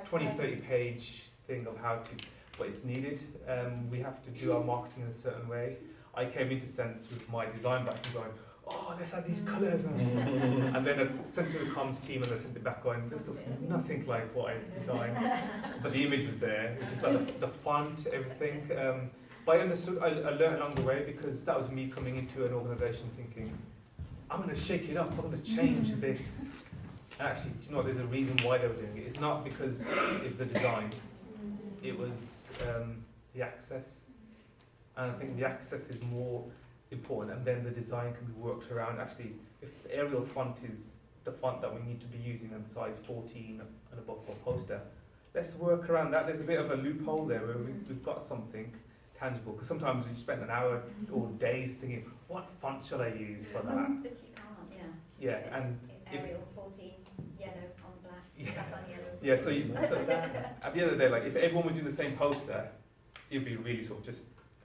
20-30 page thing of what it's needed. We have to do our marketing in a certain way. I came into Sense with my design background going, oh, let's add these colours. And then I sent it to the comms team and they sent it back going, this looks nothing like what I designed. But the image was there. It's just like the font, everything. But I understood, I learned along the way, because that was me coming into an organisation thinking, I'm going to shake it up, I'm going to change this. And actually, you know, there's a reason why they were doing it. It's not because it's the design, it was the access. And I think the access is more important, and then the design can be worked around. Actually, if the Arial font is the font that we need to be using and size 14 and above for a poster, let's work around that. There's a bit of a loophole there where we've got something tangible, because sometimes we spend an hour or days thinking, what font should I use for that? But you can't, Yeah, and Arial 14, yellow on black, Yeah. black on yellow. yeah, so at the end of the day, like if everyone was doing the same poster, it'd be really sort of just,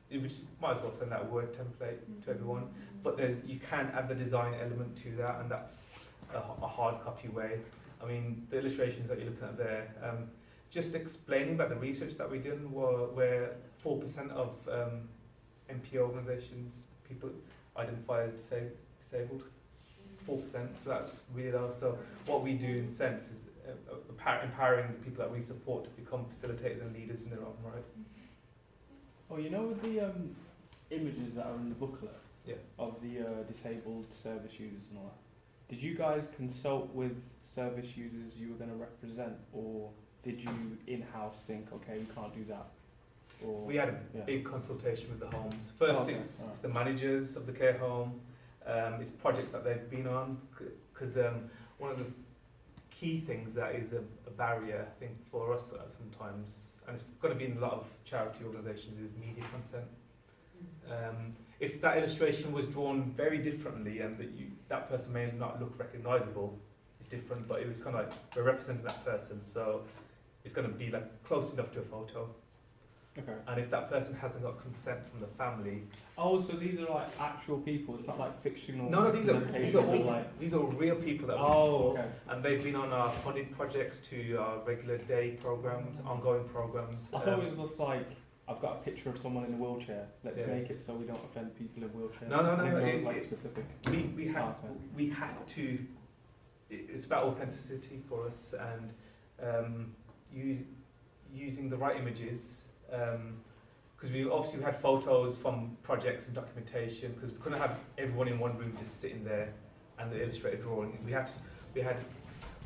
you might as well send out a Word template to everyone. But you can add the design element to that, and that's a hard copy way. I mean, the illustrations that you're looking at there, just explaining about the research that we did, where 4% of NPO organisations, people identify as disabled. 4%, so that's really low. So what we do in Sense is empowering the people that we support to become facilitators and leaders in their own right. Oh, you know, with the images that are in the booklet Yeah. of the disabled service users and all that, did you guys consult with service users you were going to represent, or did you in-house think, okay, we can't do that? Or, We had a big consultation with the homes. First, it's the managers of the care home, it's projects that they've been on, because one of the key things that is a barrier, I think, for us sometimes, and it's going to be in a lot of charity organisations, is media consent. If that illustration was drawn very differently and that person may not look recognisable, it's different, but it was kind of like we're representing that person, so it's going to be like close enough to a photo. Okay. And if that person hasn't got consent from the family, Oh, so these are like actual people. It's not like fictional. no, these are representations of all like. these are real people that we Oh, support, okay. and they've been on our funded projects to our regular day programs, ongoing programs. I thought it was just like, I've got a picture of someone in a wheelchair. Let's Yeah. make it so we don't offend people in wheelchairs. No, I didn't know it was it- like it- specific. we had to. It's about authenticity for us, and using the right images. Because we obviously had photos from projects and documentation, because we couldn't have everyone in one room just sitting there and the illustrator drawing.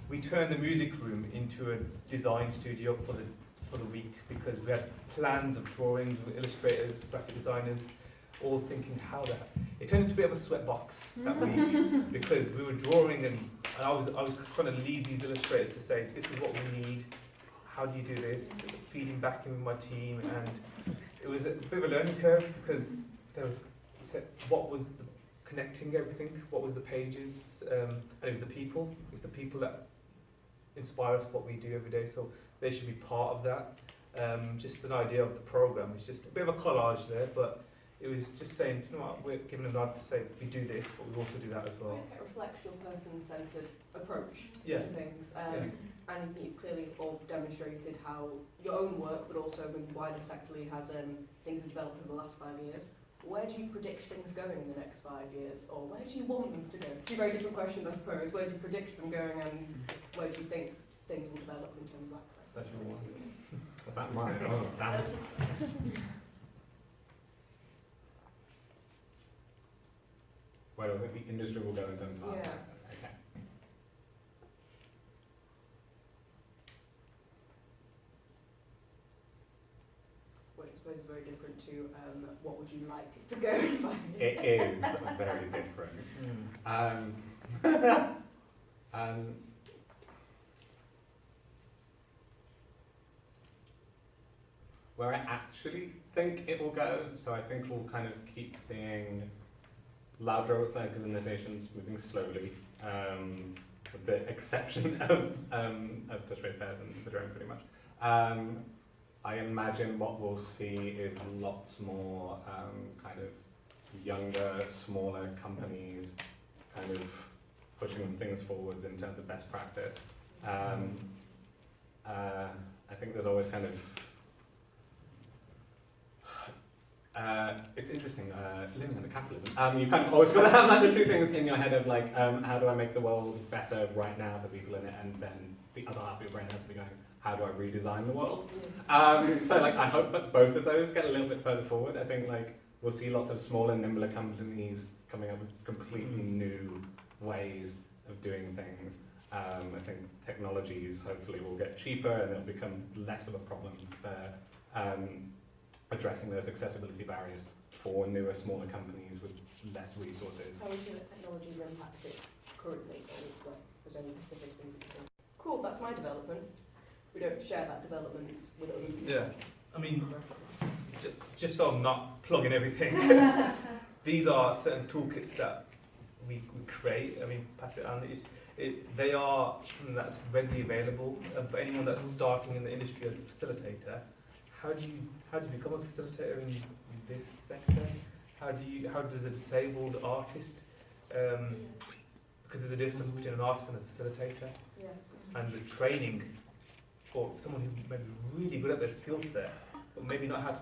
We turned the music room into a design studio for the week, because we had plans of drawings with illustrators, graphic designers, all thinking how that. It turned into a bit of a sweatbox that week, because we were drawing and I was trying to lead these illustrators to say, this is what we need. How do you do this? Feeding back in with my team, and it was a bit of a learning curve, because what was the connecting everything, what was the pages, and it was the people. It's the people that inspire us what we do every day, so they should be part of that. Just an idea of the program. It's just a bit of a collage there, but it was just saying, you know what, we're giving a nod to say we do this, but we also do that as well. It reflects your person-centred approach Yeah. to things. Yeah. And I think you've clearly all demonstrated how your own work, but also in wider sectorally, has things have developed over the last 5 years. Where do you predict things going in the next 5 years, or where do you want them to go? Two very different questions, I suppose. Where do you predict them going, and where do you think things will develop in terms of access? That's your one. Was that mine? Oh, damn it. Where do I think the industry will go in terms of Yeah. Okay. Well, I suppose it's very different to what would you like to go in 5 years? It is very different. Where I actually think it will go, so I think we'll kind of keep seeing loud road cycles organisations moving slowly, with the exception of touch rate pairs and the drone pretty much. I imagine what we'll see is lots more kind of younger, smaller companies kind of pushing things forwards in terms of best practice. I think there's always kind of it's interesting living under capitalism. You kind of always got to have like the two things in your head of like how do I make the world better right now for people in it, and then the other half of your brain has to be going, how do I redesign the world? So like I hope that both of those get a little bit further forward. I think like we'll see lots of smaller, nimbler companies coming up with completely new ways of doing things. I think technologies hopefully will get cheaper and it'll become less of a problem for addressing those accessibility barriers for newer, smaller companies with less resources. How would you let technologies impact it currently, or was there any specific things that you think? Cool, that's my development. We don't share that development with other people. Yeah, I mean, just so I'm not plugging everything, these are certain toolkits that we create. I mean, pass it on. They are something that's readily available for anyone that's starting in the industry as a facilitator. How do you become a facilitator in this sector? How does a disabled artist? Because there's a difference between an artist and a facilitator, and the training for someone who may be really good at their skill set, but maybe not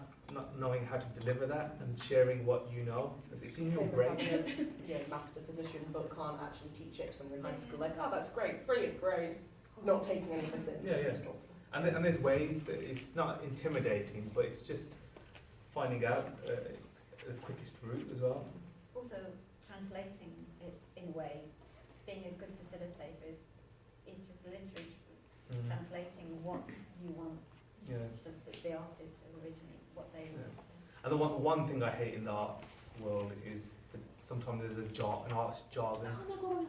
knowing how to deliver that and sharing what you know. It's in your brain. A master physician, but can't actually teach it when you're in high school. Like, oh, that's great, brilliant, great. Not taking any of this in. Just talking. And there's ways that it's not intimidating, but it's just finding out the quickest route as well. It's also translating it in a way. Being a good facilitator is just literally translating what you want the artist originally, what they want. And the one thing I hate in the arts world is that sometimes there's an arts jargon. Oh my god, I was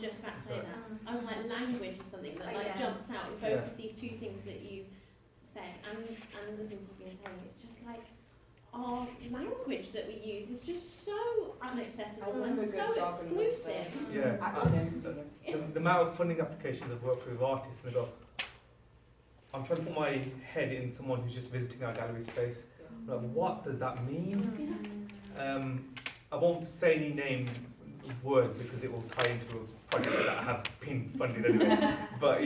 just about to say that. I was like, language is something that like jumps out in both of these two things that you said and the things you've been saying. It's just like our language that we use is just so inaccessible and so exclusive. The amount of funding applications I've worked with artists, and they go, I'm trying to put my head in someone who's just visiting our gallery space. Like, what does that mean? I won't say any name words because it will tie into a project that I have been funded anyway. But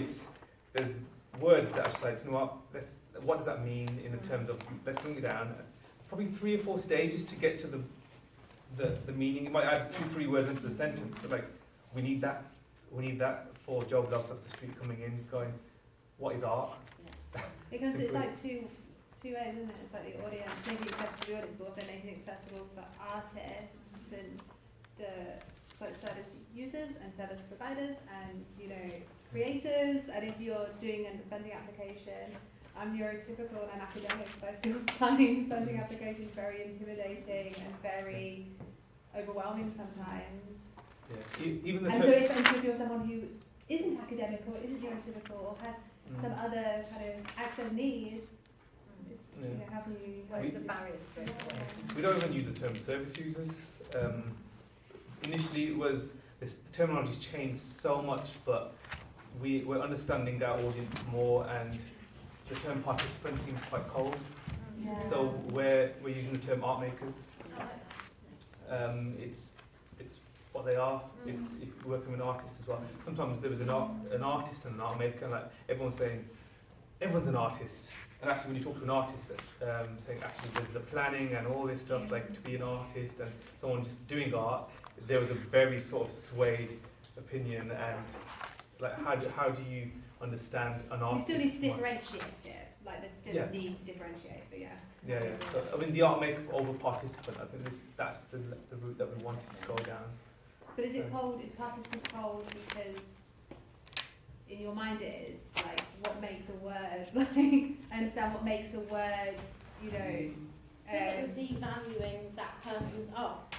there's words that are just like, you know what does that mean in terms of, let's bring it down. Probably 3 or 4 stages to get to the meaning. You might add 2-3 words into the sentence, but like, we need that for Joe Blogs off the street coming in, going, what is art? Because it's like two ways, isn't it? It's like the audience, making it accessible to the audience, but also making it accessible for artists and service users and service providers and creators. And if you're doing a funding application, I'm neurotypical and I'm academic, but I still find funding applications very intimidating and very overwhelming sometimes. Even the and so if you're someone who isn't academic or isn't neurotypical or has some other kind of access need, it's how can you where's the barriers straight away? We don't even use the term service users. Initially the terminology changed so much, but we're understanding our audience more, and the term participant seems quite cold. So we're using the term art makers. It's what they are. It's if you're working with an artist as well. Sometimes there was an artist and an art maker, and like everyone's saying everyone's an artist. And actually, when you talk to an artist, saying actually there's the planning and all this stuff, like to be an artist and someone just doing art, there was a very sort of swayed opinion. And like, how do you understand an artist? You still need to differentiate it. Like there's still a need to differentiate, but So I mean, the art maker over participant. I think that's the route that we wanted to go down. But is it cold? Is participant cold because in your mind it is like what makes a word? Like I understand what makes a word, devaluing that person's art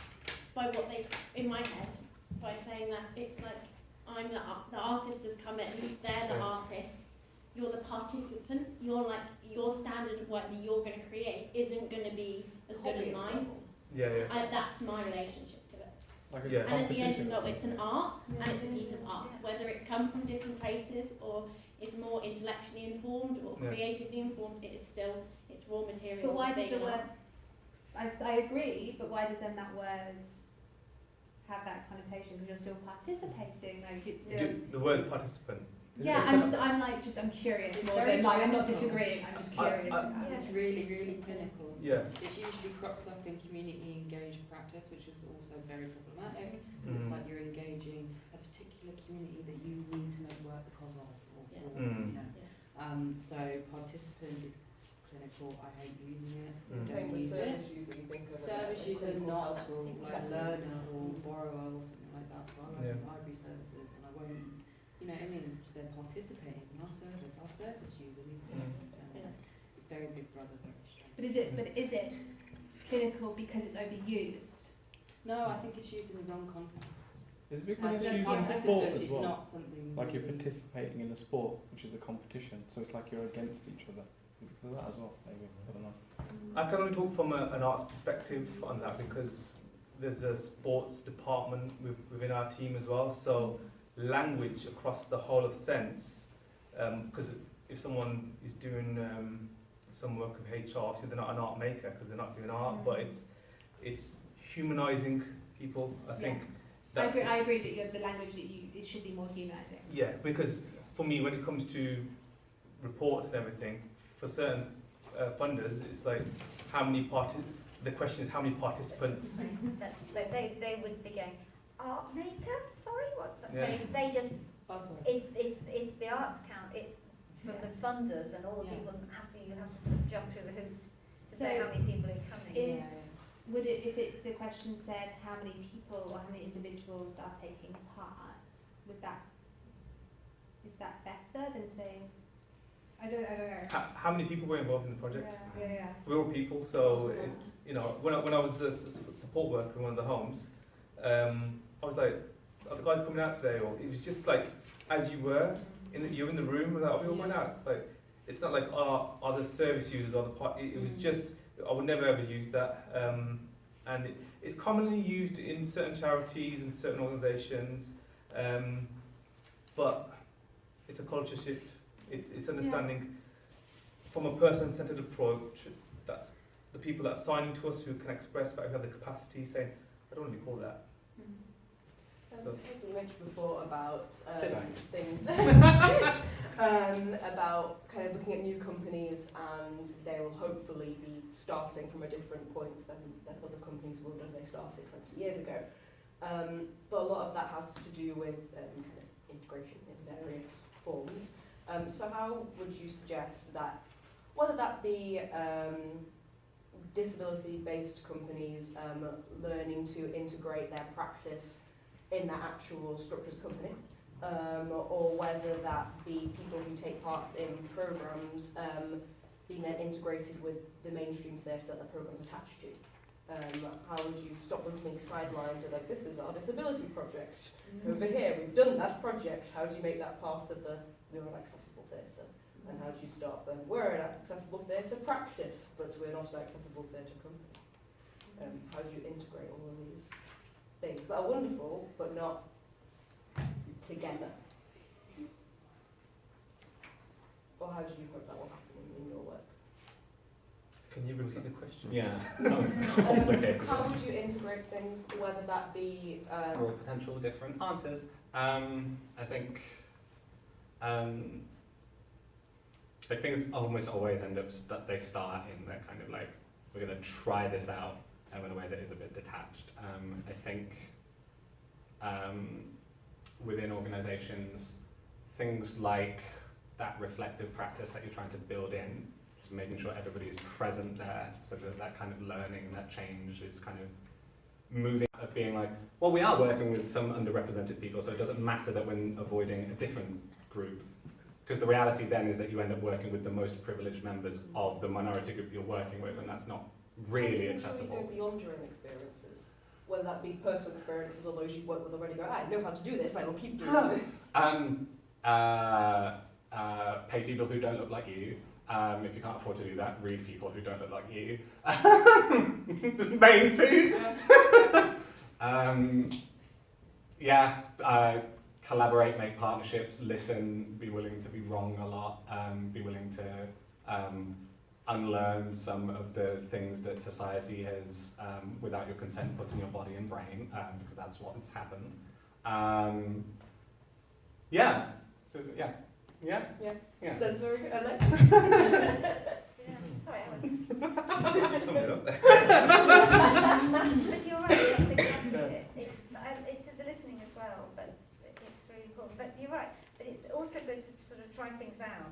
by what they in my head by saying that it's like I'm the artist has come in, they're the artist, you're the participant, your standard of work that you're going to create isn't going to be as good as mine. That's my relationship to it. And at the end of it, it's an art and it's a piece of art. Whether it's come from different places or is more intellectually informed or Yeah. creatively informed, it is still, it's raw material. But why that does they the are. word, I agree, but why does then that word have that connotation? Because you're still participating, like it's still... The word participant. Yeah, I'm curious It's more very than like, I'm not clinical. disagreeing, I'm just curious about It's it. really, really clinical. Yeah. It usually crops up in community engaged practice, which is also very problematic, because it's like you're engaging a particular community that you need to make work because of, or for, you know. So participant is clinical, I hate using it. Same Don't with use service it. user, you think of it Service as user is clinical not helpful, like acceptable. learner or borrower or something like that, so I work in library services and I won't, you know what I mean, they're participating in our service user needs to it's very big brother, very strange. But is it clinical because it's overused? No, I think it's used in the wrong context. Is it because I it's think used in sport participant as is well? not something Like you're really- participating in a sport, which is a competition, so it's like you're against each other. Is it because of that as well? Maybe, I don't know. I can only talk from an arts perspective on that because there's a sports department within our team as well. So language across the whole of sense, because if someone is doing some work with HR, obviously they're not an art maker because they're not doing art, but it's humanising people. I think. I agree that the language that it should be more humanising. Yeah, because for me, when it comes to reports and everything, for certain funders, it's like the question is how many participants. They would be going, art maker? Sorry, what's that? Yeah. They just, Buzzwords. it's the arts count, it's from the funders and all the people you have to sort of jump through the hoops to say So how many people are coming. If the question said how many people or how many individuals are taking part, is that better than saying, I don't know. How many people were involved in the project? Yeah. We're all people, so when I was a support worker in one of the homes, I was like, "Are the guys coming out today?" Or it was just like, as you were, you're in the room, like, "Are we all going out?" Like, it's not like, are the service users or the part? It was just, I would never ever use that, and it's commonly used in certain charities and certain organisations, but it's a culture shift. It's understanding from a person-centered approach. That's the people that are signing to us who can express, but who have the capacity, saying, "I don't want to be called that." As you mentioned before about Feedback. things about kind of looking at new companies, and they will hopefully be starting from a different point than other companies would if they started 20 years ago. But a lot of that has to do with kind of integration in various forms. So how would you suggest that, whether that be disability-based companies learning to integrate their practice in the actual structures company, or whether that be people who take part in programs being then integrated with the mainstream theatre that the program's attached to? How would you stop them being sidelined to like, this is our disability project, over here, we've done that project, how do you make that part of we're an accessible theatre? And how do you stop them? We're an accessible theatre practice, but we're not an accessible theatre company. How do you integrate all of these things that are wonderful, but not together? Or how do you hope that will happen in your work? Can you repeat the question? Yeah, that was complicated. How would you integrate things, whether that be... Or potential different answers. I think like things almost always end up they start in that kind of like, we're going to try this out in a way that is a bit detached. I think within organisations, things like that reflective practice that you're trying to build in, just making sure everybody is present there, so that kind of learning, that change is kind of moving of being like, well, we are working with some underrepresented people, so it doesn't matter that we're avoiding a different group. Because the reality then is that you end up working with the most privileged members of the minority group you're working with, and that's not really accessible. How do you go beyond your own experiences? Whether that be personal experiences or those you've worked with already, go, I know how to do this, I will keep doing this. Pay people who don't look like you. If you can't afford to do that, read people who don't look like you. The main two. collaborate, make partnerships, listen, be willing to be wrong a lot, be willing to unlearn some of the things that society has, without your consent, put in your body and brain, because that's what's happened. Yeah. So, yeah. Yeah. Yeah. Yeah. That's very good. I like Yeah, sorry, I was. Sum it up. But you're right, that's exactly it. It's the listening as well, but it's really important. But you're right, but it's also good to sort of try things out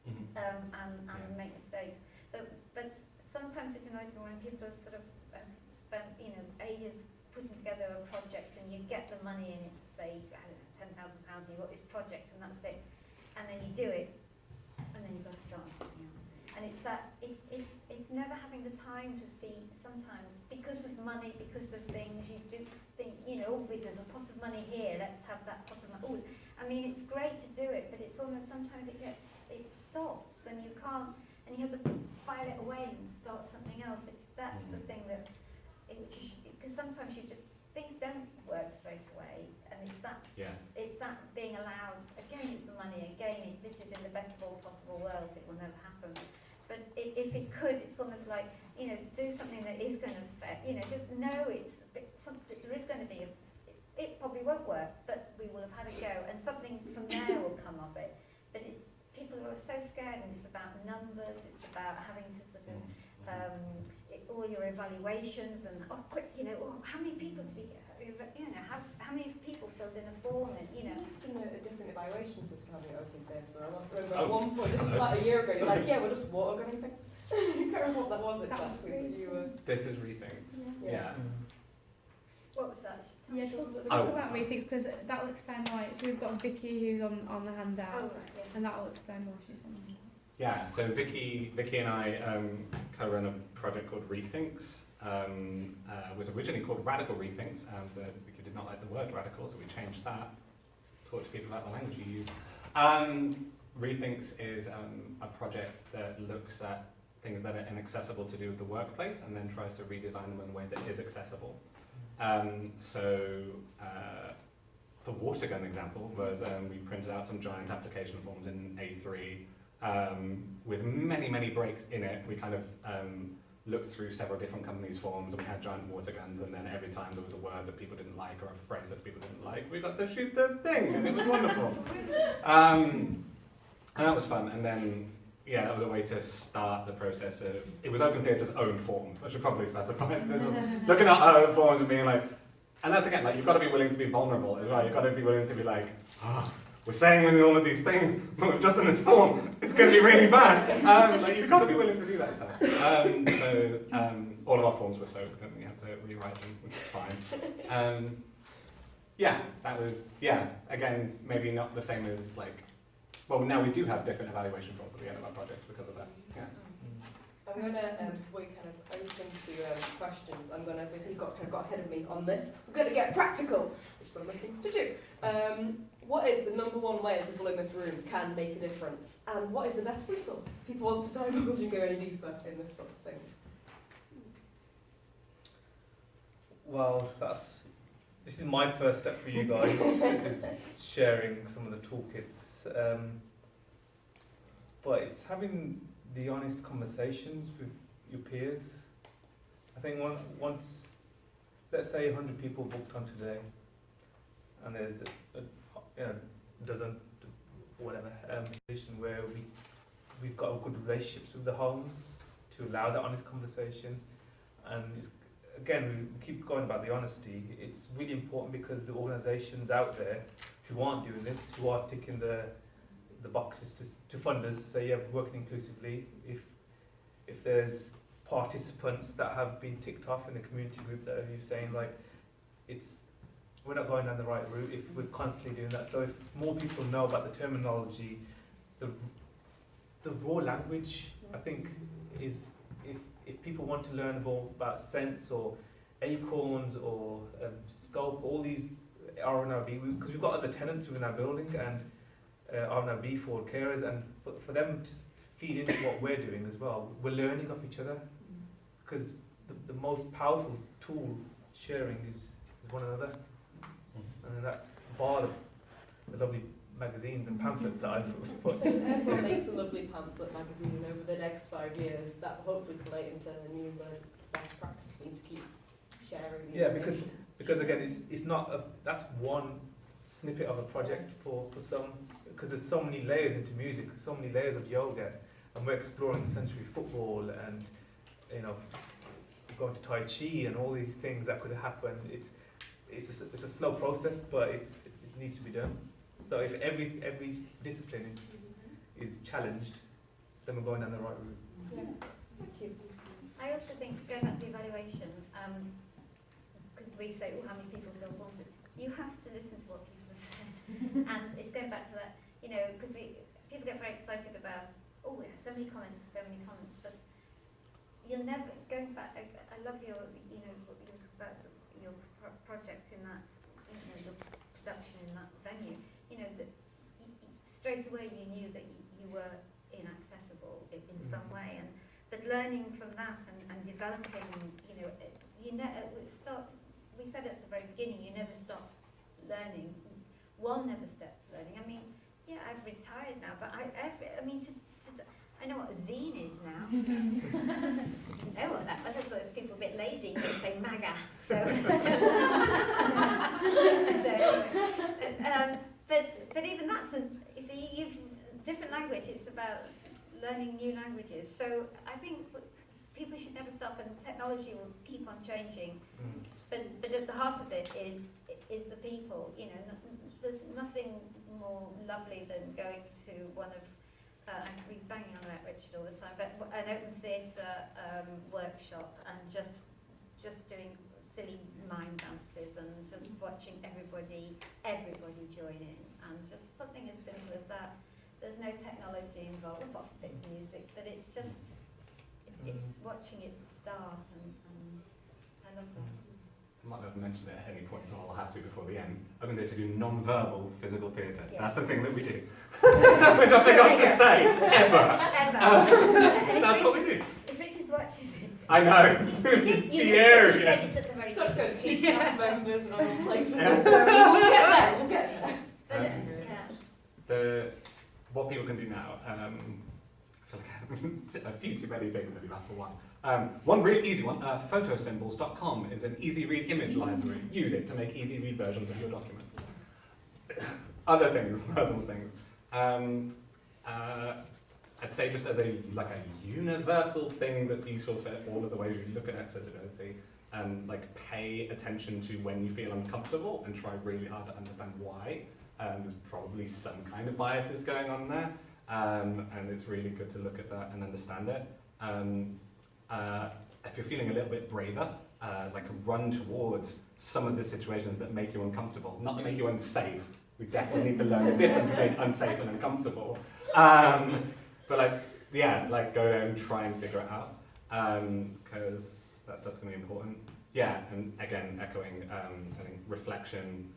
and make mistakes. But sometimes it annoys me when people have sort of spent ages putting together a project and you get the money and it's say I don't know, £10,000, you've got this project and that's it, and then you do it, and then you've got to start something else. And it's that it's never having the time to see. Sometimes because of money, because of things, you do think there's a pot of money here. Let's have that pot of money. I mean, it's great to do it, but it's almost sometimes it stops and you can't, and you have to file it away and start something else. That's the thing that because sometimes things don't work straight away, and it's that being allowed. Again, it's the money. Again, this is in the best of all possible worlds. It will never happen. But if it could, it's almost like, do something that is going to affect, just know there is going to be it probably won't work, but we will have had a go, and something from there will come of it. But people are so scared, and it's about numbers, it's about having to sort of, all your evaluations, and how many people did we get? How many people filled in a form, and It's been a different evaluation system having it open there as well. I remember at one point, this is like a year ago, you're like, yeah, we're just water going things. I can't remember what that was exactly, but you were... This is Rethinks. Yeah. What was that? Yeah, talk about Rethinks, because that will explain why. So we've got Vicky who's on the handout, Oh, right, yeah. and that will explain why she's on the handout. Yeah, so Vicky and I co-run a project called Rethinks. Was originally called Radical Rethinks, but Vicky did not like the word radical, so we changed that. Talk to people about the language you use. Rethinks is a project that looks at things that are inaccessible to do with the workplace and then tries to redesign them in a way that is accessible. The water gun example was we printed out some giant application forms in A3 with many, many breaks in it. We kind of looked through several different companies' forms, and we had giant water guns, and then every time there was a word that people didn't like or a phrase that people didn't like, we got to shoot the thing, and it was wonderful. And that was fun, and then that was a way to start the process of, it was Open Theatre's own forms, I should probably specify. So this was looking at our own forms and being like, and that's again, like, you've got to be willing to be vulnerable as well. You've got to be willing to be like, we're saying all of these things, but we've just done this form, it's going to be really bad. You've got to be willing to do that stuff. All of our forms were soaked and we had to rewrite them, which is fine. That was, again, maybe not the same as now we do have different evaluation forms at the end of our projects because of that. Yeah. I'm going to, before we kind of open to questions, I'm going to, we've got ahead of me on this, we're going to get practical, which is one of the things to do. What is the number one way that people in this room can make a difference? And what is the best resource if people want to divulge and go any deeper in this sort of thing? Well, this is my first step for you guys, is sharing some of the toolkits. But it's having the honest conversations with your peers. I think once, let's say 100 people booked on today, and there's a dozen, whatever, position where we've got good relationships with the homes to allow that honest conversation. And again, we keep going about the honesty. It's really important because the organisations out there who aren't doing this, who are ticking the boxes to funders to say, yeah, we're working inclusively. If there's participants that have been ticked off in the community group that are saying we're not going down the right route if we're constantly doing that. So if more people know about the terminology, the raw language, I think, is if people want to learn more about sense or acorns or scope, all these RNRB, because we've got other tenants within our building and RNRB for carers, and for them to feed into what we're doing as well. We're learning off each other, because the most powerful tool sharing is one another. And that's bar the lovely magazines and pamphlets that I've put. Everyone makes a lovely pamphlet magazine over the next 5 years that will hopefully collate into a new best practice. We need to keep sharing the Yeah, information. because again, it's not that's one snippet of a project for some, because there's so many layers into music, so many layers of yoga, and we're exploring sensory football and, you know, going to Tai Chi and all these things that could happen. It's a slow process, but it needs to be done. So if every discipline is challenged, then we're going down the right route. Yeah. Thank you. I also think, going back to evaluation, because we say, oh, how many people feel wanted, you have to listen to what people have said. And it's going back to that, you know, because people get very excited about, oh, we have so many comments, but you'll never, going back, I love your, you know, what you talk about your project in that, you know, your production in that venue, you know, that straight away you knew that you were inaccessible in some way, but learning from that and developing, you know, we said at the very beginning, you never stop learning. One never stops learning. I mean, yeah, I've retired now, but I know what a zine is now. I know what that was. I thought it was people a bit lazy who say MAGA. So, but even that's you see, you've different language. It's about learning new languages. So I think people should never stop, and technology will keep on changing. But at the heart of it is the people. You know, there's nothing more lovely than going to one of we're banging on about Richard all the time, but an open theatre workshop and just doing silly mime dances and just watching everybody join in, and just something as simple as that. There's no technology involved, apart from a bit of music, but it's just it's watching it start, and I love that. I might not have mentioned it at any point, so I'll have to before the end. I'm going to do non-verbal physical theatre. Yeah. That's the thing that we do. We're not going to stay, ever. That's what we do. If Richard's watching it. I know. You The area. said it took a very Stop going good to staff members and all placement. Yeah. We'll get there. We'll get there. Yeah. What people can do now, I feel like I have a few too many things that you've asked for one. One really easy one, photosymbols.com is an easy read image library. Use it to make easy read versions of your documents. Other things, personal things. I'd say just as a universal thing that's useful for all of the ways you look at accessibility, pay attention to when you feel uncomfortable and try really hard to understand why. There's probably some kind of biases going on there, and it's really good to look at that and understand it. If you're feeling a little bit braver, run towards some of the situations that make you uncomfortable, not that make you unsafe. We definitely need to learn the difference between unsafe and uncomfortable. Go there and try and figure it out, because that's just going to be important. Yeah, and again, echoing, I think reflection,